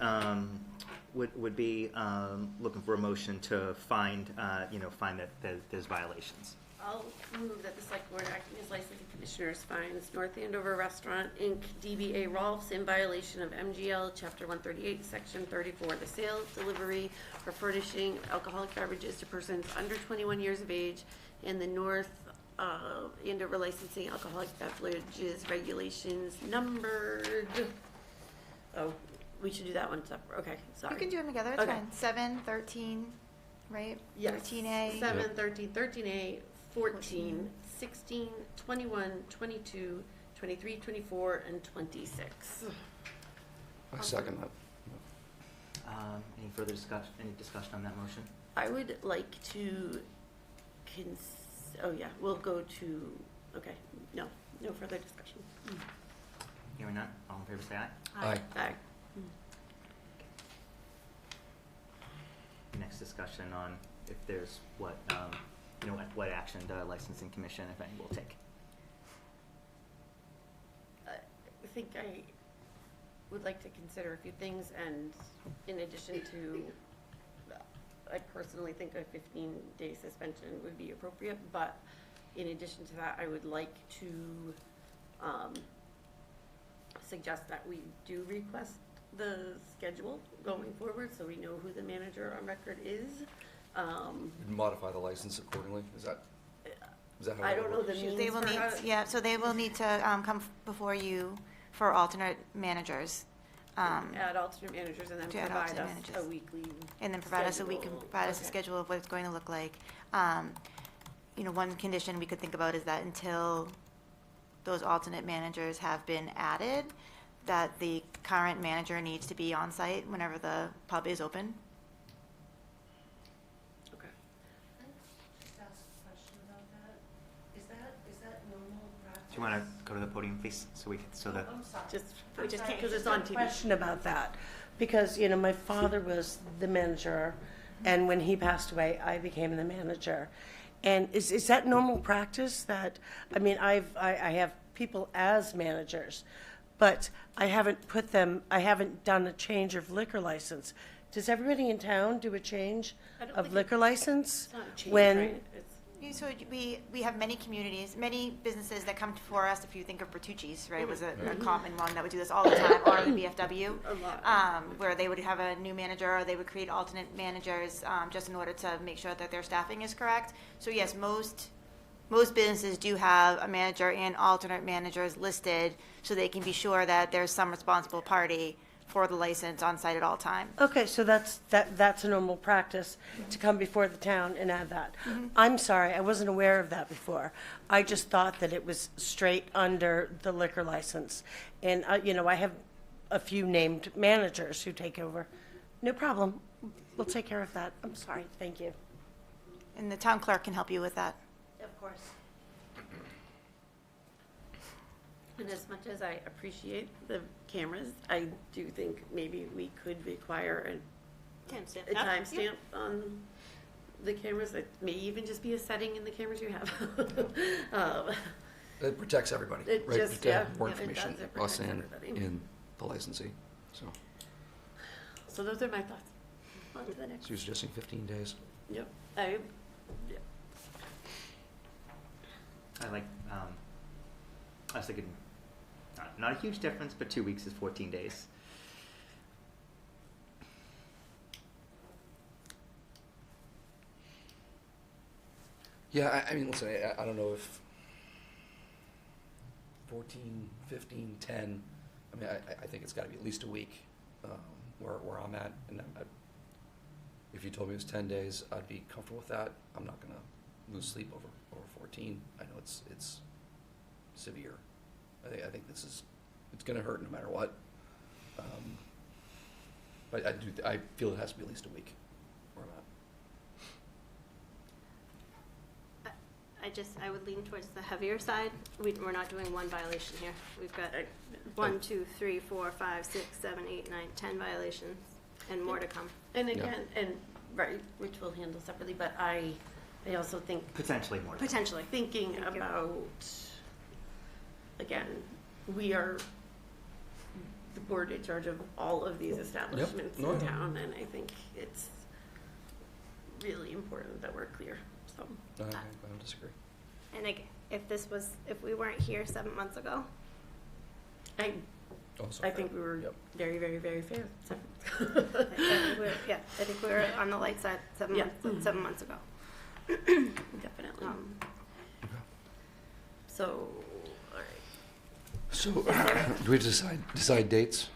looking for a motion to find that there's violations. I'll move that the select board acting as licensing commissioners finds North Andover Restaurant, Inc., DBA Rolfs in violation of MGL Chapter 138, Section 34, the sale, delivery, or furnishing alcoholic beverages to persons under 21 years of age, and the North Andover licensing alcoholic beverages regulations numbered. Oh, we should do that one separate. Okay, sorry. You can do them together, it's Okay. fine. 7, 13, right? Yes. 13A. 7, 13, 13A, 14, 16, 21, 22, 23, 24, and 26. I second that. Any further discussion on that motion? I would like to oh yeah, we'll go to, okay, no further discussion. Hearing none, all in favor say aye. Aye. Aye. Next discussion on if there's what action the licensing commission, if any, will take. I think I would like to consider a few things, and in addition to, I personally think a 15-day suspension would be appropriate, but in addition to that, I would like to, suggest that we do request the schedule going forward, so we know who the manager on record is. Modify the license accordingly, is that how? I don't know the They means will for need, how. yeah, so they will need to come before you for alternate managers. Add alternate managers and then To add provide alternate us a managers. weekly. And then provide us a week, schedule. provide us a Okay. schedule of what it's going to look like. You know, one condition we could think about is that until those alternate managers have been added, that the current manager needs to be on site whenever the pub is open. Okay. Just ask a question about that. Is that normal practice? Do you want to go to the podium, please, so that, I'm sorry. Just, We just can't- because it's on TV. Question about that, because, you know, my father was the manager, and when he passed away, I became the manager. And is that normal practice that, I mean, I have people as managers, but I haven't done a change of liquor license. Does everybody in town do a change I don't of think liquor license? It's not a change, When, right? It's- So we have many communities, many businesses that come for us. If you think of Bertucci's, right, was a common one that would do this all the time, or the BFW, A lot. where they would have a new manager or they would create alternate managers just in order to make sure that their staffing is correct. So yes, most businesses do have a manager and alternate managers listed so they can be sure that there's some responsible party for the license on site at all times. okay, so that's a normal practice to come before the town and add that. I'm sorry, I wasn't aware of that before. I just thought that it was straight under the liquor license. And, you know, I have a few named managers who take over. No problem. We'll take care of that. I'm sorry. Thank you. And the town clerk can help you with that. Of course. And as much as I appreciate the cameras, I do think maybe we could require Timestamp. a Yep. timestamp on the cameras. It may even just be a setting in the cameras you have. It protects everybody, It right? just- To have yeah, more yeah, it information, does. It us protects and everybody. in the licensee, so. So those are my thoughts. On to the next. So you're suggesting 15 days? Yep. Yeah. I like, I was thinking, not a huge difference, but 2 weeks is 14 days. Yeah, I mean, listen, I don't know if 14, 15, 10, I mean, I think it's gotta be at least a week, where I'm at, and if you told me it was 10 days, I'd be comfortable with that. I'm not gonna lose sleep over 14. I know it's severe. I think it's gonna hurt no matter what. But I feel it has to be at least a week where I'm at. I would lean towards the heavier side. We're not doing one violation here. We've got 1, 2, 3, 4, 5, 6, 7, 8, 9, 10 violations, and more to come. And again, right, which we'll handle separately, but I also think Potentially more. Potentially. thinking Thank you. about, again, we are the board in charge of all of these establishments No, in no. town, and I think it's really important that we're clear, so. I don't disagree. And again, if we weren't here 7 months ago, I Also I think we were Yep. very, very, very fair. So- I think we were on the light side Yeah. 7 months ago. Definitely. So, all right. So, do we decide dates?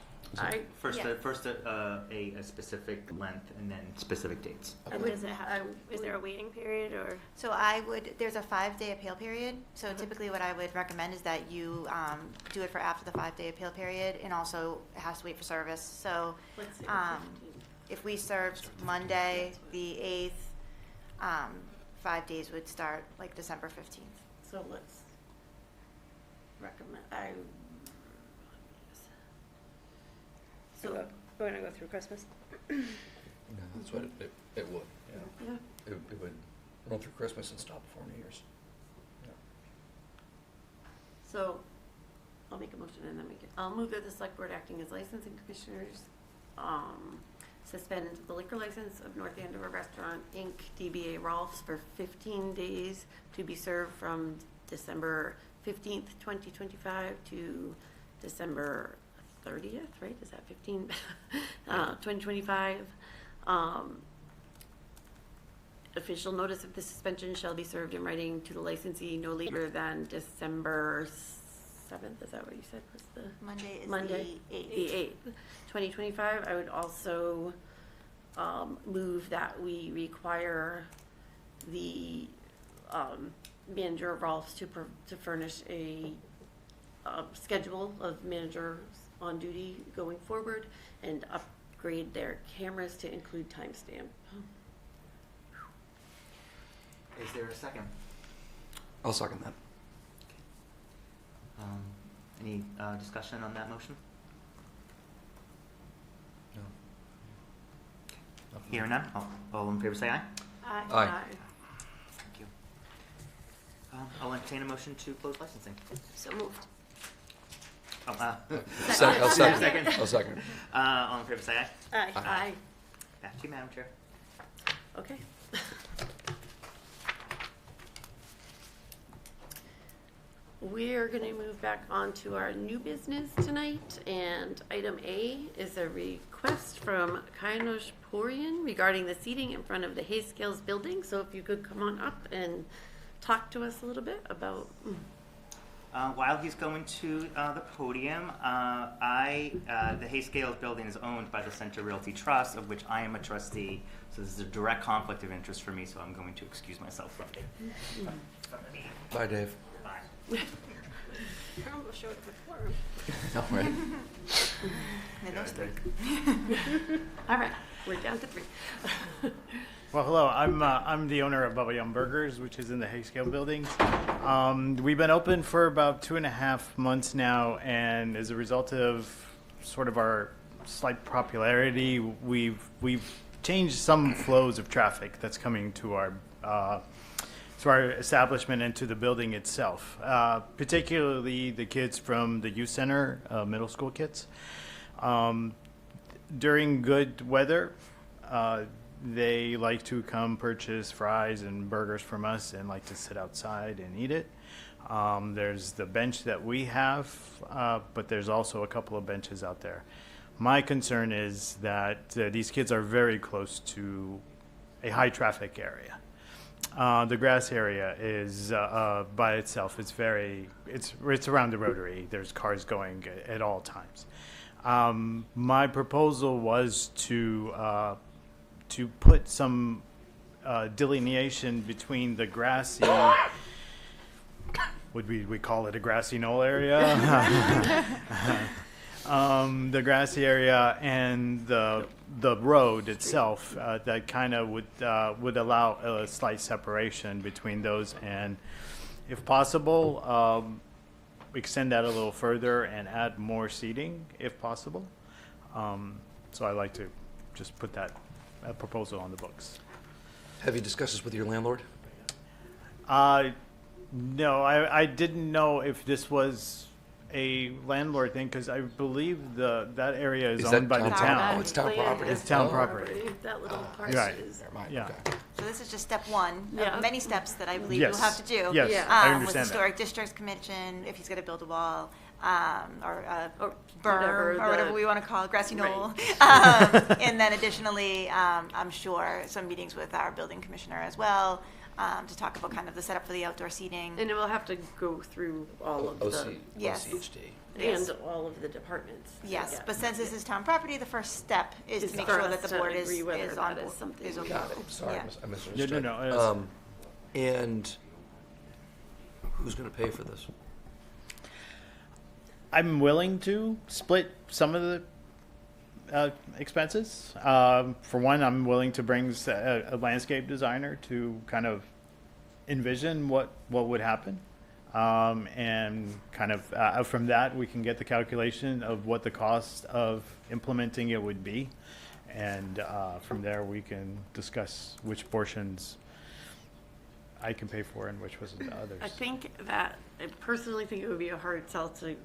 First, Yeah. a specific length and then specific dates. I And would- does it have, I is there a waiting period or? So there's a 5-day appeal period. So typically what I would recommend is that you do it for after the 5-day appeal period, and also it has to wait for service. So Let's say the um, 15th. if we served Monday, the 8th, 5 days would start like December 15th. So let's recommend, So we're gonna go through Christmas? Yeah, that's what it would, yeah. yeah, It would run through Christmas and stop before New Year's. Yeah. so I'll make a motion and then I'll move that the select board acting as licensing commissioners, suspend the liquor license of North Andover Restaurant, Inc., DBA Rolf's for 15 days to be served from December 15th, 2025 to December 30th, right? Is that 15? 2025. Official notice of the suspension shall be served in writing to the licensee no later than December 7th. Is that what you said was the? Monday is Monday, the 8th. the 8th, 2025. I would also move that we require the manager of Rolf's to furnish a schedule of managers on duty going forward and upgrade their cameras to include timestamp. Is there a second? I'll second that. Any discussion on that motion? No. Hearing none, all in favor say aye. Aye. Thank you. I'll entertain a motion to close licensing. So moved. Oh, I'll second. Second. I'll second. All in favor say aye. Aye. Aye. Back to you, Madam Chair. Okay. We're going to move back on to our new business tonight, and item A is a request from Kainosh Porian regarding the seating in front of the Hay Scales building. So if you could come on up and talk to us a little bit about. While he's going to the podium, the Hay Scales building is owned by the Center Realty Trust, of which I am a trustee. So this is a direct conflict of interest for me, so I'm going to excuse myself from the meeting. Bye, Dave. Bye. I almost showed up before him. All right. And those three. All right, we're down to 3. Well, hello. I'm the owner of Bubba Yum Burgers, which is in the Hayscale building. We've been open for about 2.5 months now, and as a result of sort of our slight popularity, we've changed some flows of traffic that's coming to our establishment and to the building itself, particularly the kids from the youth center, middle school kids. During good weather, they like to come purchase fries and burgers from us and like to sit outside and eat it. There's the bench that we have, but there's also a couple of benches out there. My concern is that these kids are very close to a high traffic area. The grass area is by itself. It's around the rotary. There's cars going at all times. My proposal was to put some delineation between the grassy, would we call it a grassy knoll area? The grassy area and the road itself that kind of would allow a slight separation between those, and if possible, extend that a little further and add more seating if possible. So I'd like to just put that proposal on the books. Have you discussed this with your landlord? No, I didn't know if this was a landlord thing, because I believe that area is owned by the town. Oh, it's town property. It's town property. That little part Right. is. Never mind. Yeah. Okay. So this is just step one Yeah. of many steps that I believe Yes. you'll have to do. Yes, Yeah. I With understand Historic Districts Commission, if he's gonna build a wall, or Or berm, whatever or whatever the- we wanna call it, grassy Right. knoll. And then additionally, I'm sure some meetings with our building commissioner as well, to talk about kind of the setup for the outdoor seating. And it will have to go through all of the, Yes. OCHD. Yes. and all of the departments. Yes, Yeah. but since this is town property, the first step is Is to make for sure us that the to board is agree whether on that is board. something is we okay. Got it. Sorry, Yeah. I misunderstood. No. And who's going to pay for this? I'm willing to split some of the expenses. For one, I'm willing to bring a landscape designer to kind of envision what would happen. And kind of from that, we can get the calculation of what the cost of implementing it would be. And from there, we can discuss which portions I can pay for and which wasn't the others. I think that, I personally think it would be a hard sell to,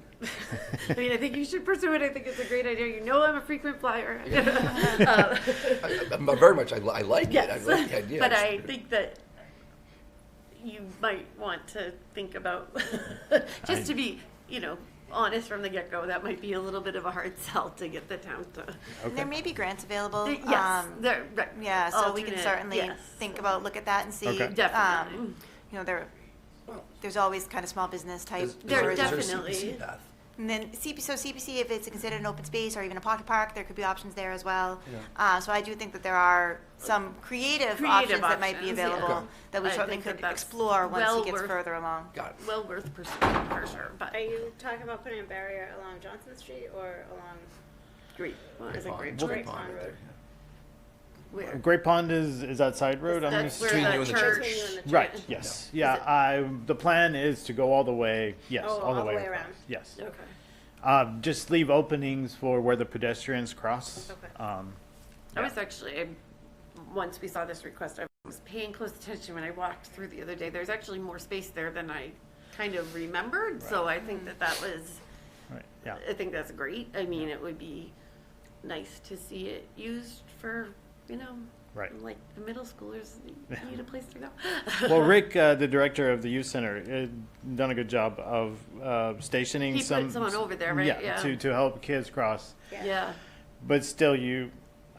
I mean, I think you should pursue it. I think it's a great idea. You know I'm a frequent flyer. I'm very much, I like it. I Yes. like the idea. But I think that you might want to think about, just to be, honest from the get-go, that might be a little bit of a hard sell to get the town to. And there may be grants available. Yes, right. Yeah, so we can Alternate, certainly yes. think about, look at that and see. Okay. Definitely. There's always kind of small business type. There Is a definitely- CPC path? And then CPC, if it's considered an open space or even a pocket park, there could be options there as well. So I do think that there are some creative options that might be options, yeah. available Okay. that we I certainly think that could that's explore once well he gets worth- further along. Got it. Well worth pursuing, for sure, but Are you talking about putting a barrier along Johnson Street or along? great, well, it's a great Great choice. Pond right there, Where? Great Pond is that side road? That's where between you the and the church. Between you and the Right, church? yes. Yeah, the plan is to go all the way, yes, Oh, all the way around. across. Yes. Okay. Just leave openings for where the pedestrians cross. Okay. I was actually, once we saw this request, I was paying close attention when I walked through the other day. There's actually more space there than I kind of remembered, so I think that was, Right, yeah. I think that's great. I mean, it would be nice to see it used for, Right. like the middle schoolers need a place to go. Well, Rick, the director of the youth center, done a good job of stationing He put some. someone over there, right? Yeah. To help kids cross. Yeah. But still,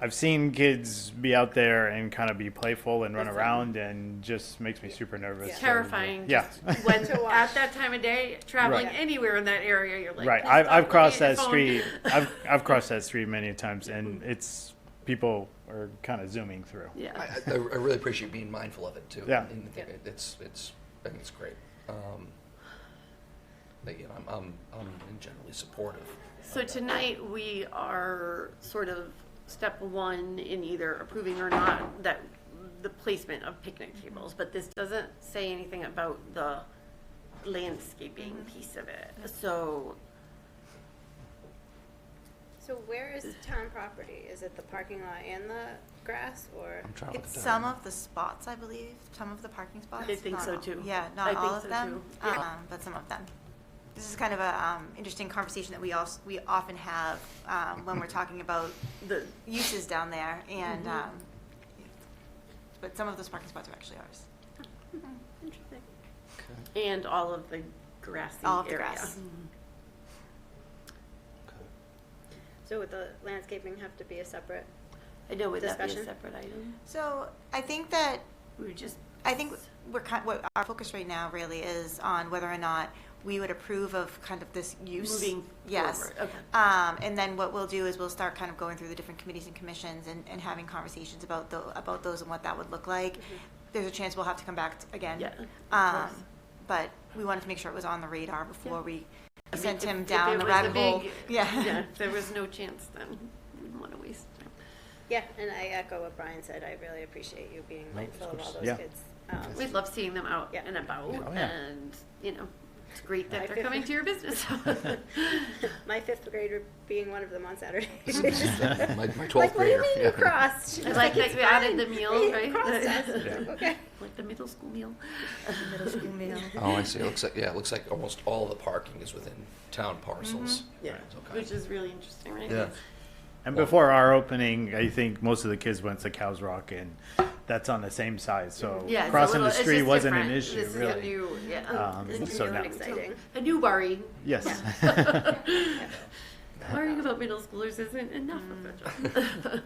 I've seen kids be out there and kind of be playful and run That's around, and just makes me super nervous. Yeah. Terrifying. Yeah. Just when To watch. at that time of day, traveling Right. anywhere in that area, you're like, Right. "Please I've stop crossed looking at that your phone." street. I've crossed that street many times, and people are kind of zooming through. Yeah. I really appreciate being mindful of it too. Yeah. And I think I think it's great. I'm generally supportive. So tonight, we are sort of step one in either approving or not that the placement of picnic tables, but this doesn't say anything about the landscaping piece of it. So So where is town property? Is it the parking lot and the grass, or? I'm trying to look It's at that. some of the spots, I believe, some of the parking spots. I think not so, all. too. Yeah, I not think all of so, them, too. Yeah. but some of them. This is kind of a interesting conversation that we often have when we're talking about the, uses down there, and Mm-hmm. but some of those parking spots are actually ours. Interesting. and all of the grassy area. All of the grass. So would the landscaping have to be a separate? I know, would that be a Discussion? separate item? So I think that We would just. I think what our focus right now really is on whether or not we would approve of kind of this use. Moving Yes. forward, okay. And then what we'll do is we'll start kind of going through the different committees and commissions and having conversations about those and what that would look like. There's a chance we'll have to come back again. Yeah, of course. But we wanted to make sure it was on the radar before we I mean, sent him if down it the was a rabbit hole. big- Yeah. Yeah, if there was no chance, then we wouldn't want to waste time. Yeah, and I echo what Brian said. I really appreciate you being mindful of all those Yeah. kids. We love seeing them out Yeah. and about, Oh, yeah. and, it's great My that they're fifth- coming to your business. My fifth grader being one of them on Saturday. My 12th Like, what do you grader. mean you crossed? She I was like that "It's you added the fine. meal, You right? crossed us." Okay. Like the middle school meal. Middle school meal. Oh, I see. It looks like almost all the parking is within town parcels. Yeah, Okay. which is really interesting, right? Yeah. And before our opening, I think most of the kids went to Cows Rock, and that's on the same side. So Yeah, it's a crossing little- the it's street just wasn't an different. issue, This is a really. new, it's so new now- and Exciting. A new worry. Yes. Worrying about middle schoolers isn't enough of a job.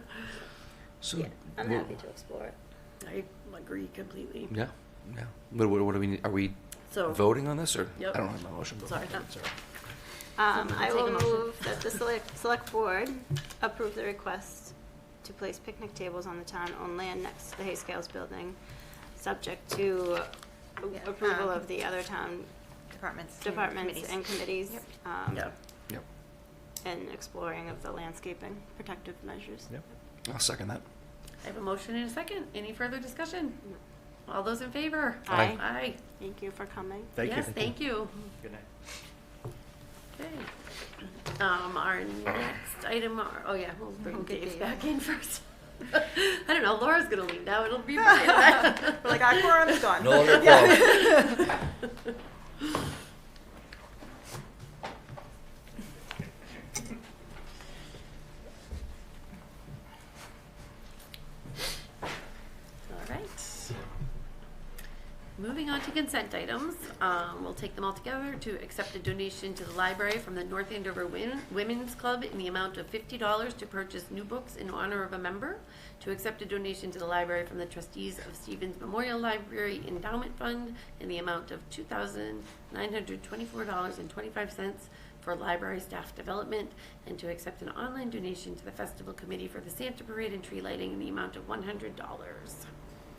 So, Yeah, I'm happy to explore it. I agree completely. Yeah, yeah. What do we need? Are we So, voting on this, or? Yep. I don't have my motion. But Sorry. I take a will motion. move that the select board approve the request to place picnic tables on the town-owned land next to the Hay Scales building, subject to approval of the other town Departments. and departments committees. and committees. Yep. Yeah. Yep. And exploring of the landscaping protective measures. Yep. I'll second that. I have a motion and a second. Any further discussion? All those in favor? Aye. Aye. Thank you for coming. Thank you. Yes, thank you. Good night. Okay. Our next item, we'll bring Okay, Dave Dave. back in first. I don't know, Laura's gonna leave now, it'll be Brian. We're like, our quorum's gone. No longer quorum. All right. Moving on to consent items, we'll take them all together to accept a donation to the library from the North Andover Women's Club in the amount of $50 to purchase new books in honor of a member, to accept a donation to the library from the trustees of Stevens Memorial Library Endowment Fund in the amount of $2,924.25 for library staff development, and to accept an online donation to the Festival Committee for the Santa Parade and tree lighting in the amount of $100.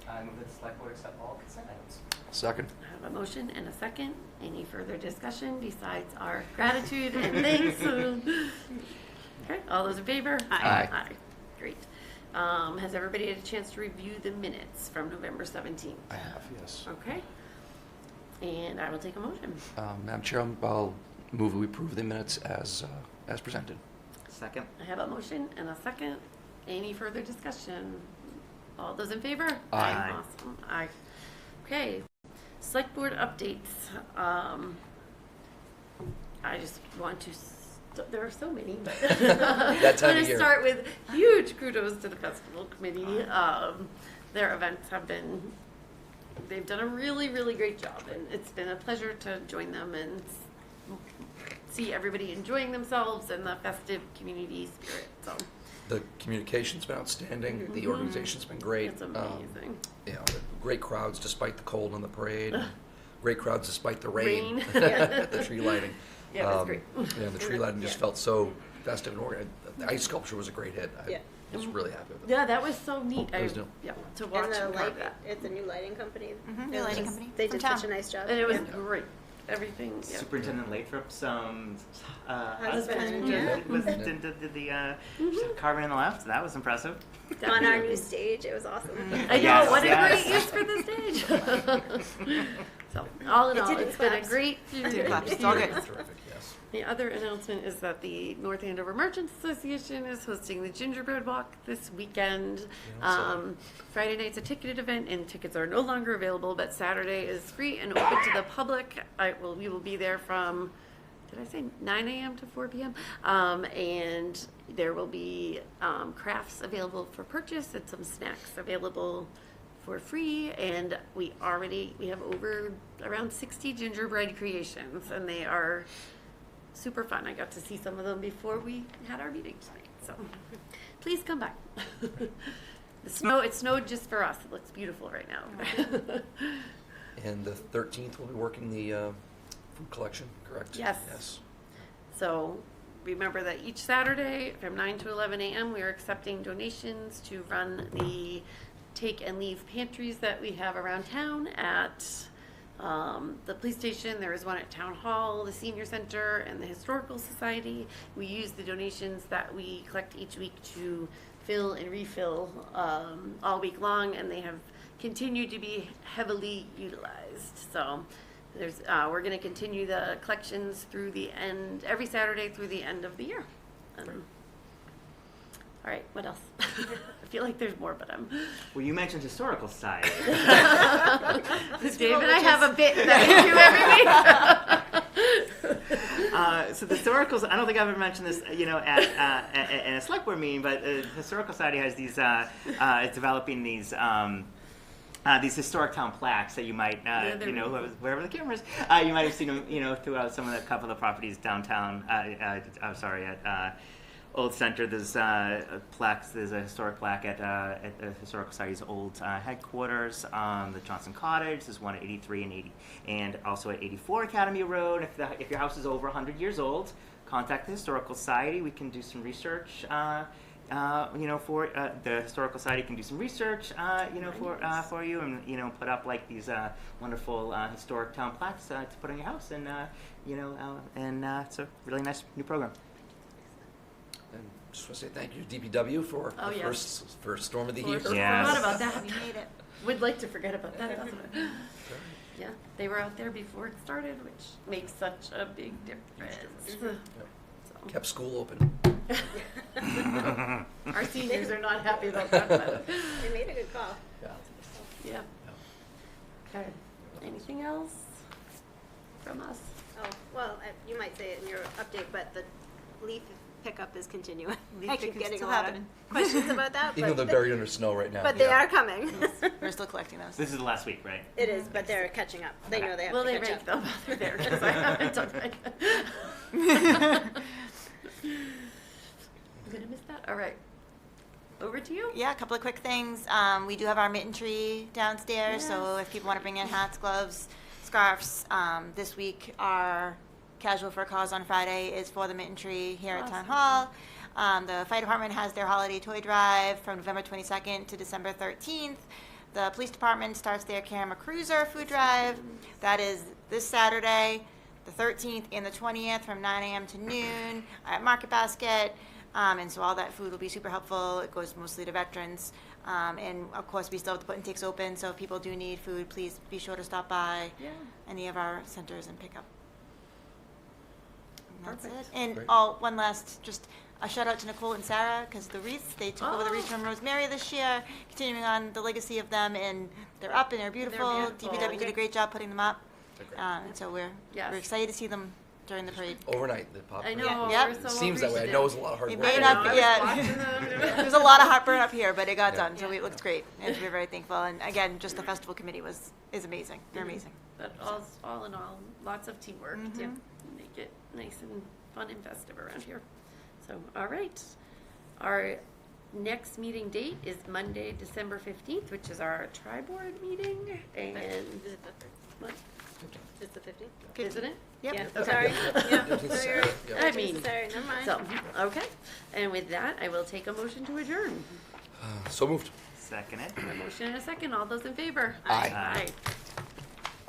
I move that the select board accept all consent items. Second. I have a motion and a second. Any further discussion besides our gratitude and thanks? Okay, all those in favor? Aye. Aye. Great. Has everybody had a chance to review the minutes from November 17th? I have, yes. Okay. And I will take a motion. Madam Chair, I'll move we approve the minutes as presented. Second. I have a motion and a second. Any further discussion? All those in favor? Aye. Awesome. Aye. Okay. Select board updates. I just want to, there are so many, but That time I'm of going to year. start with huge kudos to the festival committee. Their events have been, they've done a really, really great job, and it's been a pleasure to join them and see everybody enjoying themselves and the festive community spirit. So The communication's been outstanding. The organization's been great. it's amazing. You know, great crowds despite the cold on the parade. Great crowds despite the rain. Rain. The tree lighting. Yeah, it was great. Yeah, the tree lighting just felt so festive and organized. The ice sculpture was a great hit. I was really happy with it. Yeah, that was so neat. It was dope. Yeah, to watch And the and light, that. it's a new lighting company. New It lighting was- company They from did such a town. nice job. And it was Yeah. great. Everything, yeah. Superintendent Lathrop's Husband, yeah. did the carving on the left. That was impressive. On our new stage, it was awesome. I know, Yes, what a yes. great use for the stage. So, all in all, didn't it's been a collapse. great didn't collapse. It's all good. Terrific, yes. The other announcement is that the North Andover Merchants Association is hosting the Gingerbread Walk this weekend. Friday night's a ticketed event, and tickets are no longer available, but Saturday is free and open to the public. We will be there from, did I say 9 a.m. to 4 p.m.? And there will be crafts available for purchase and some snacks available for free. And we have over around 60 gingerbread creations, and they are super fun. I got to see some of them before we had our meeting tonight, so please come back. It snowed just for us. It looks beautiful right now. And the 13th, we'll be working the food collection, correct? Yes. Yes. So remember that each Saturday from 9 to 11 a.m. we are accepting donations to run the take and leave pantries that we have around town at the police station. There is one at Town Hall, the Senior Center, and the Historical Society. We use the donations that we collect each week to fill and refill all week long, and they have continued to be heavily utilized. So we're going to continue the collections through the end, every Saturday through the end of the year. All right, what else? I feel like there's more, but Well, you mentioned Historical Society. Dave and I have a bit that we do every week. So the Historical, I don't think I've ever mentioned this, at in a select board meeting, but the Historical Society has these, it's developing these historic town plaques that you might, wherever the camera is, you might have seen them, throughout some of the couple of the properties downtown. At Old Center. There's plaques. There's a historic plaque at the Historical Society's old headquarters, the Johnson Cottage. There's one at 83 and 80, and also at 84 Academy Road. If your house is over 100 years old, contact the Historical Society. We can do some research. For the Historical Society can do some research, for you, and put up like these wonderful historic town plaques to put on your house, and it's a really nice new program. And just want to say thank you to DPW for the yes. first storm of the year. Yes. Forgot about that. We made it. Would like to forget about that. Yeah, they were out there before it started, which makes such a big difference. So, Kept school open. Our seniors are not happy about that, but, They made a good call. yeah. Okay, anything else from us? Oh, well, you might say it in your update, but the leaf pickup is continuing. Leaf I keep pickup's getting a still lot happening. of questions about that, Even though but, they're buried under snow right now. but they Yeah. are coming. We're still collecting those. This is the last week, right? It is, but they're catching up. They know they have Will to they catch rake up. them while they're there? 'Cause I haven't done that. I'm gonna miss that. All right. Over to you. Yeah, a couple of quick things. We do have our mitten tree downstairs, so if people want to bring in hats, gloves, scarves, this week our Casual for a Cause on Friday is for the mitten tree here at Town Hall. The fire department has their holiday toy drive from November 22nd to December 13th. The police department starts their Camera Cruiser food drive. That is this Saturday, the 13th and the 20th from 9 a.m. to noon at Market Basket. And so all that food will be super helpful. It goes mostly to veterans. And of course, we still have the put and takes open. So if people do need food, please be sure to stop by any of our centers and pick up. And that's Perfect. it. And Great. one last, just a shout out to Nicole and Sarah because the wreaths, they took over the wreaths from Rosemary this year, continuing on the legacy of them. And they're up and they're beautiful. beautiful. DPW did a great job putting them up. They're great. And so we're excited to see them during the parade. Overnight, they pop. I right know. in. Yep. We're so It seems that way. I know it's a lot of hard It work. may to not do. be- yeah. Watching them. There's a lot of heartburn up here, but it got done, so Yeah. it looked great, and we're very thankful. And again, just the festival committee is amazing. They're amazing. But all in all, lots of teamwork to make it nice and fun and festive around here. So, all right. Our next meeting date is Monday, December 15th, which is our tri-board meeting. And Is it what? It's the 15th? Isn't it? Yep. Yeah, Okay. sorry. Yeah, It's no, Saturday, you're right. yeah. I mean, Sorry, never mind. so, okay. And with that, I will take a motion to adjourn. So moved. Second it. A motion and a second. All those in favor? Aye. Aye.